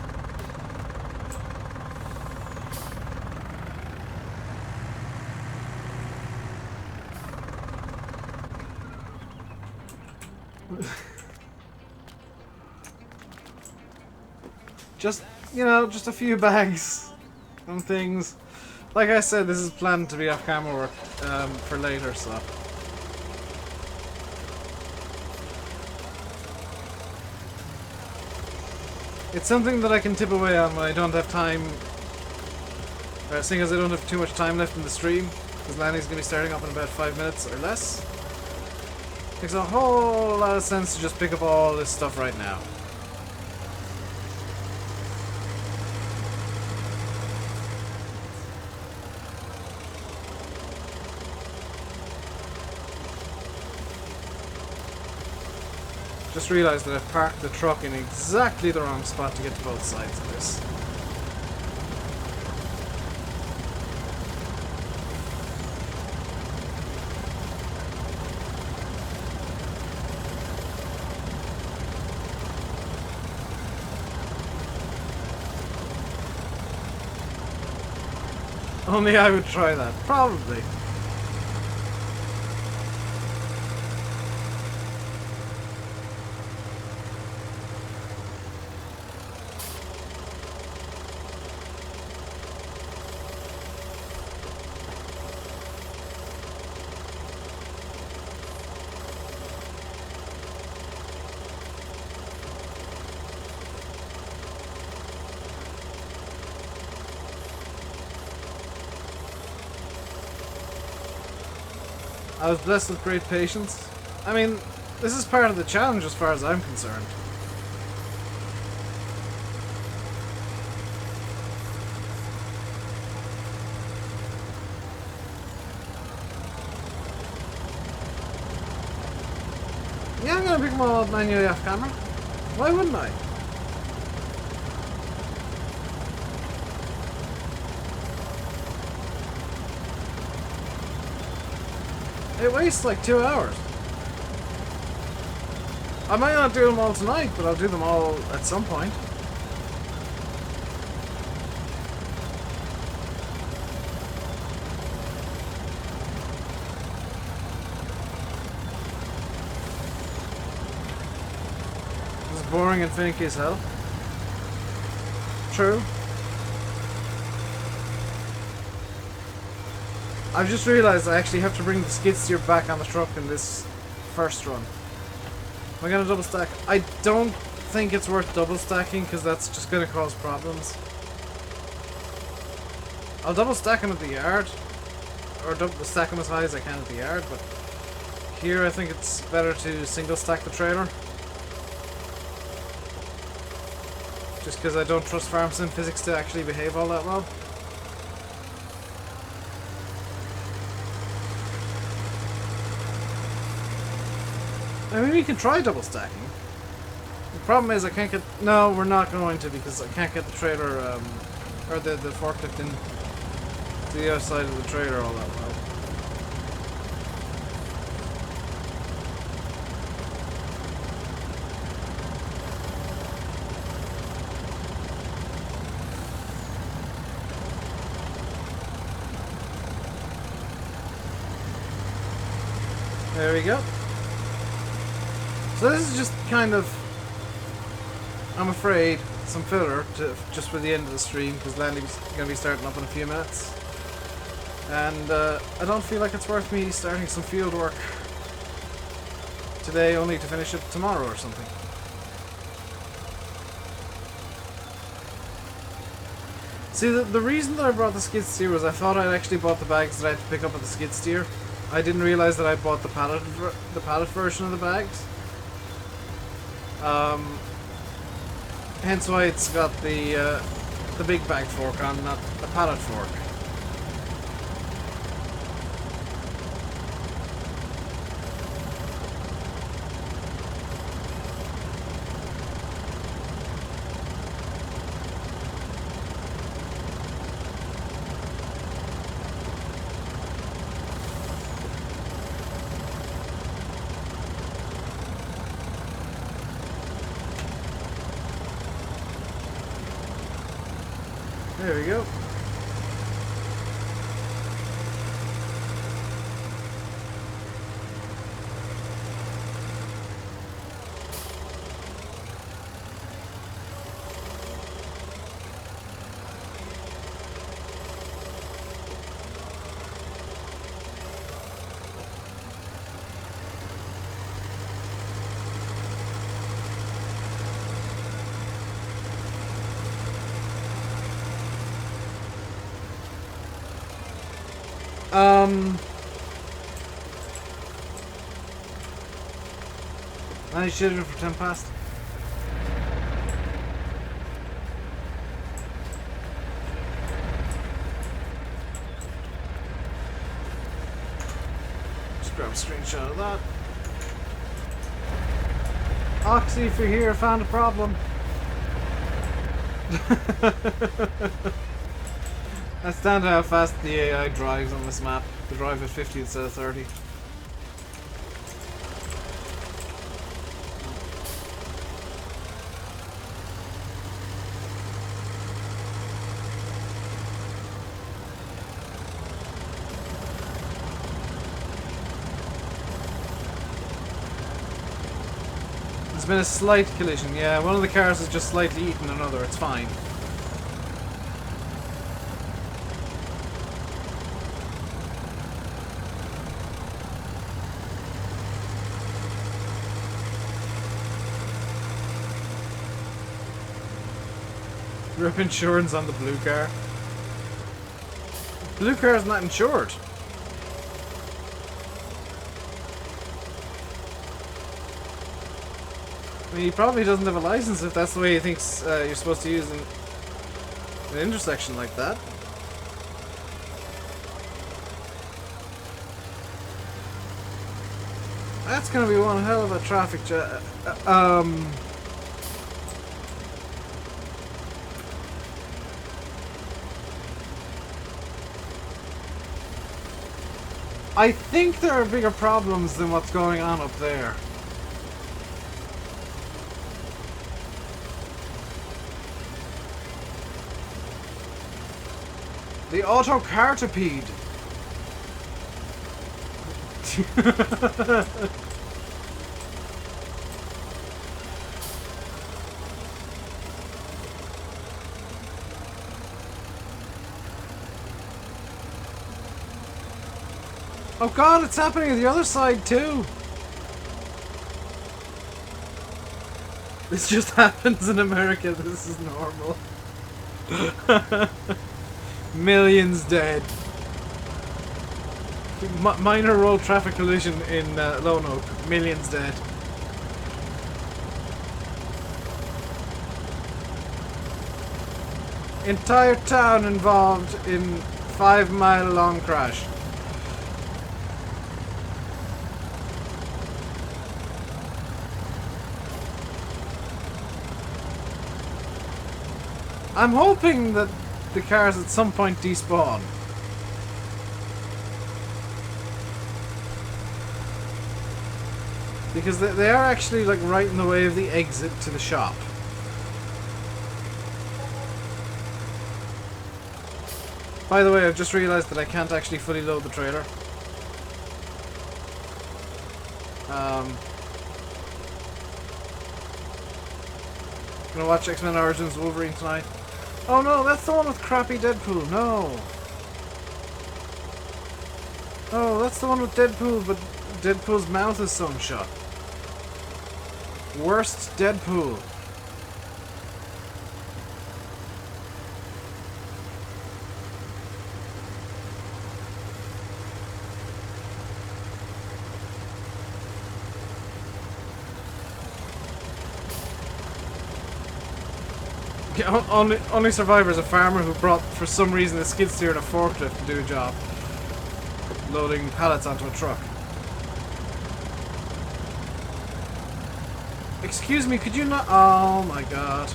Just, you know, just a few bags and things. Like I said, this is planned to be off camera work for later, so. It's something that I can tip away on when I don't have time. Seeing as I don't have too much time left in the stream, because Lanny's going to be starting up in about 5 minutes or less. Makes a whole lot of sense to just pick up all this stuff right now. Just realised that I've parked the truck in exactly the wrong spot to get to both sides of this. Only I would try that. Probably. I was blessed with great patience. I mean, this is part of the challenge as far as I'm concerned. Yeah, I'm gonna pick them all up manually off camera. Why wouldn't I? It wastes like 2 hours. I might not do them all tonight, but I'll do them all at some point. This is boring and finicky as hell. True. I've just realised I actually have to bring the skid steer back on the truck in this first run. Am I going to double stack? I don't think it's worth double stacking because that's just going to cause problems. I'll double stack them at the yard. Or double stack them as high as I can at the yard, but here I think it's better to single stack the trailer. Just because I don't trust farm sim physics to actually behave all that well. I mean, we can try double stacking. The problem is I can't get... No, we're not going to because I can't get the trailer, or the forklift in to the other side of the trailer all that well. There we go. So this is just kind of, I'm afraid, some filler to just for the end of the stream because Landy's going to be starting up in a few minutes. And I don't feel like it's worth me starting some field work today only to finish it tomorrow or something. See, the reason that I brought the skid steer was I thought I'd actually bought the bags that I had to pick up at the skid steer. I didn't realize that I bought the pallet version of the bags. Hence why it's got the big bag fork on, not the pallet fork. There we go. I should have for 10 past. Just grab a screenshot of that. Oxy, if you're here, found a problem. That's down to how fast the AI drives on this map. They drive at 50 instead of 30. There's been a slight collision, yeah. One of the cars has just slightly eaten another, it's fine. Rip insurance on the blue car. Blue car is not insured. I mean, he probably doesn't have a license if that's the way he thinks you're supposed to use an intersection like that. That's gonna be one hell of a traffic jam. I think there are bigger problems than what's going on up there. The auto cartipede. Oh god, it's happening on the other side too! This just happens in America, this is normal. Millions dead. Minor road traffic collision in Lone Oak, millions dead. Entire town involved in 5-mile long crash. I'm hoping that the cars at some point despawn. Because they are actually like right in the way of the exit to the shop. By the way, I've just realized that I can't actually fully load the trailer. Gonna watch X-Men Origins Wolverine tonight. Oh no, that's the one with crappy Deadpool. No. Oh, that's the one with Deadpool, but Deadpool's mouth is sewn shut. Worst Deadpool. Yeah, only survivor is a farmer who brought, for some reason, a skid steer and a forklift to do a job. Loading pallets onto a truck. Excuse me, could you not... Oh my god.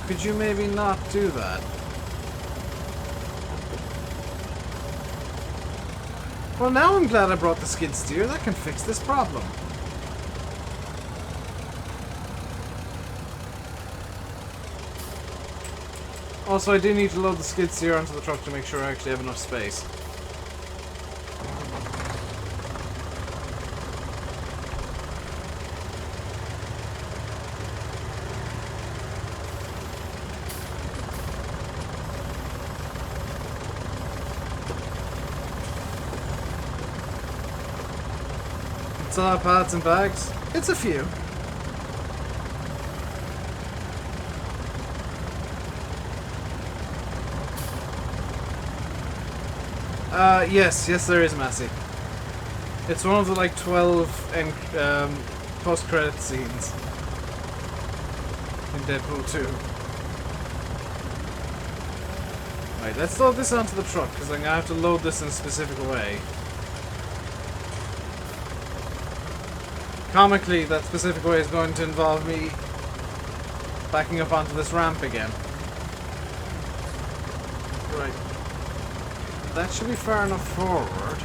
Could you maybe not do that? Well, now I'm glad I brought the skid steer. That can fix this problem. Also, I do need to load the skid steer onto the truck to make sure I actually have enough space. It's a lot of pallets and bags. It's a few. Yes, there is, Massey. It's one of the like 12 post-credit scenes in Deadpool 2. Right, let's load this onto the truck because I'm gonna have to load this in a specific way. Comically, that specific way is going to involve me backing up onto this ramp again. Right. That should be far enough forward.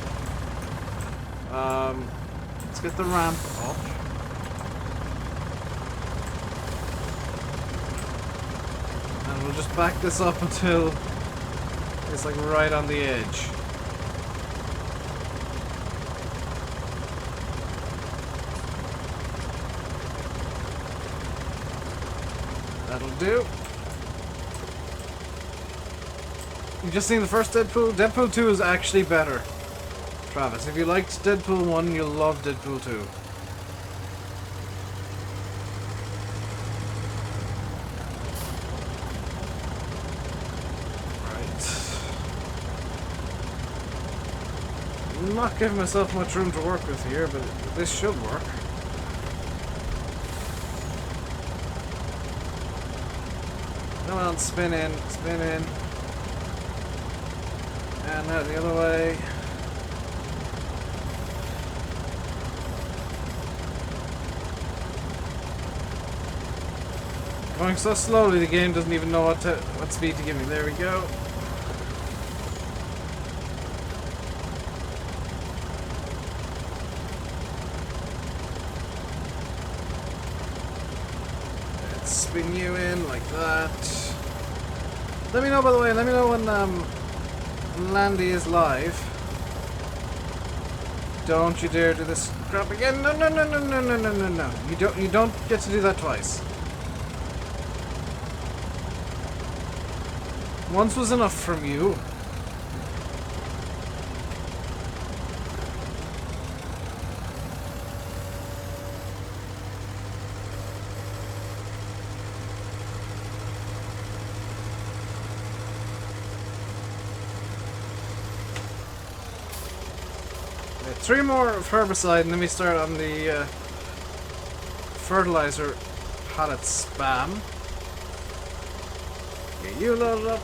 Let's get the ramp up. And we'll just back this up until it's like right on the edge. That'll do. You've just seen the first Deadpool? Deadpool 2 is actually better. Travis, if you liked Deadpool 1, you'll love Deadpool 2. Right. I'm not giving myself much room to work with here, but this should work. Come on, spin in, spin in. And now the other way. Going so slowly, the game doesn't even know what speed to give me. There we go. Let's spin you in like that. Let me know, by the way. Let me know when Landy is live. Don't you dare do this crap again! No! No! You don't get to do that twice. Once was enough from you. Okay, 3 more of herbicide and then we start on the fertilizer pallet spam. Get you loaded up.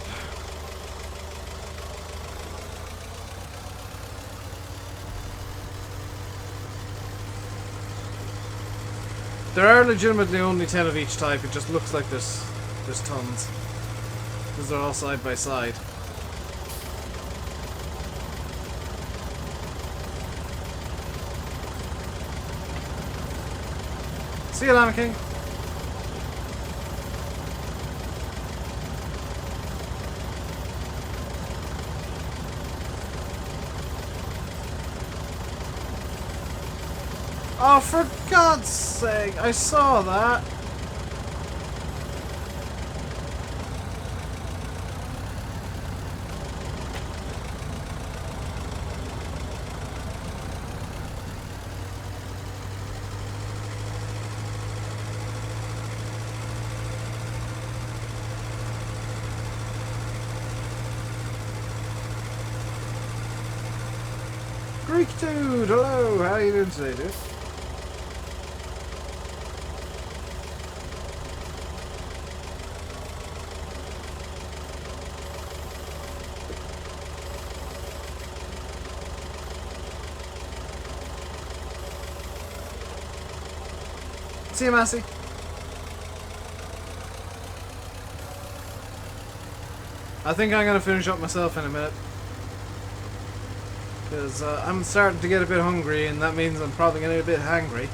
There are legitimately only 10 of each type, it just looks like there's tons. Because they're all side by side. See you, Lama King. Oh, for God's sake, I saw that. Greek dude, hello, how are you doing today, dude? See you, Massey. I think I'm gonna finish up myself in a minute. Because I'm starting to get a bit hungry, and that means I'm probably gonna get a bit hangry.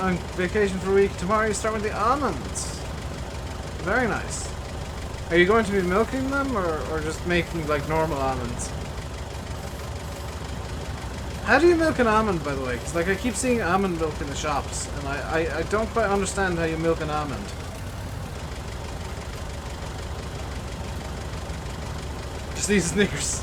On vacation for a week. Tomorrow you start with the almonds. Very nice. Are you going to be milking them, or just making like normal almonds? How do you milk an almond, by the way? Because like I keep seeing almond milk in the shops, and I don't quite understand how you milk an almond. Just these Snickers.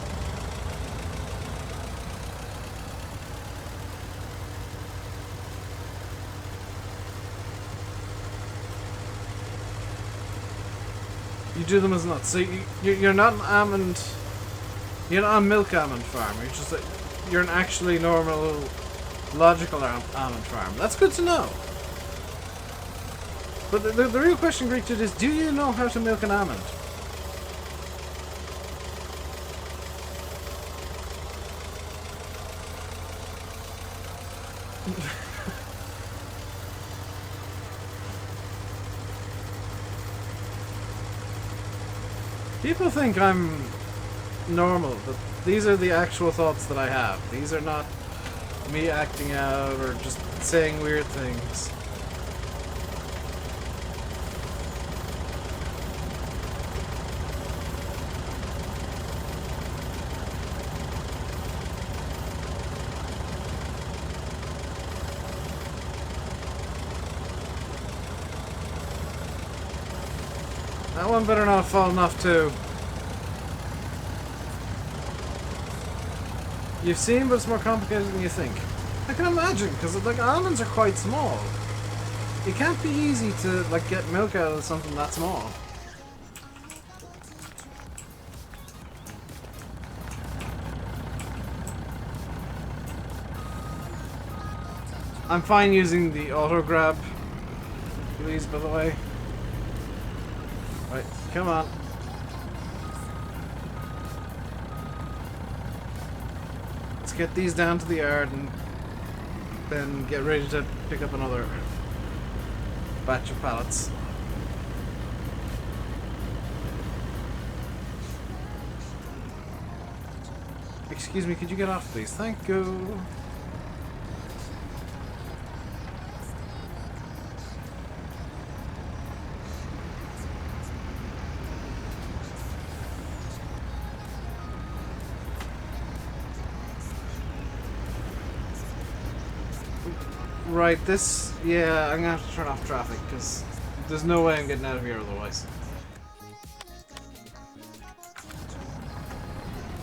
You do them as nuts. So you're not an almond. You're not a milk almond farm. You're just you're an actually normal, logical almond farm. That's good to know. But the real question, Greek, is: do you know how to milk an almond? People think I'm normal, but these are the actual thoughts that I have. These are not me acting out or just saying weird things. That one better not have fallen off too. You've seen, but it's more complicated than you think. I can imagine, because like almonds are quite small. It can't be easy to like get milk out of something that small. I'm fine using the auto grab. Please, by the way. Right, come on. Let's get these down to the yard and then get ready to pick up another batch of pallets. Excuse me, could you get off, please? Thank you. Right, this... yeah, I'm gonna have to turn off traffic, because there's no way I'm getting out of here otherwise.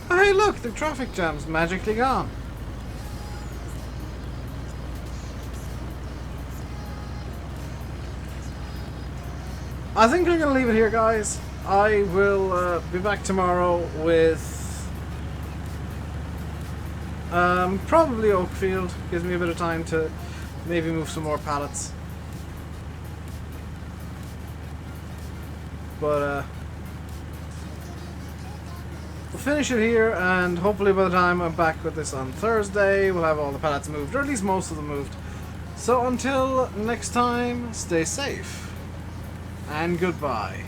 Oh, hey look, the traffic jam's magically gone. I think I'm gonna leave it here, guys. I will be back tomorrow with... probably Oakfield. Gives me a bit of time to maybe move some more pallets. But we'll finish it here, and hopefully by the time I'm back with this on Thursday, we'll have all the pallets moved, or at least most of them moved. So until next time, stay safe, and goodbye.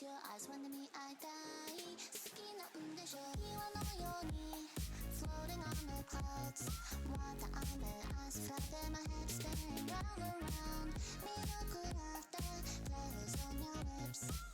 Your eyes when to me I die. Skin up in the show. You are not your knee. Floating on the clouds. What the eyes flat in my head spinning round and round. Miracle of the flavors on your lips.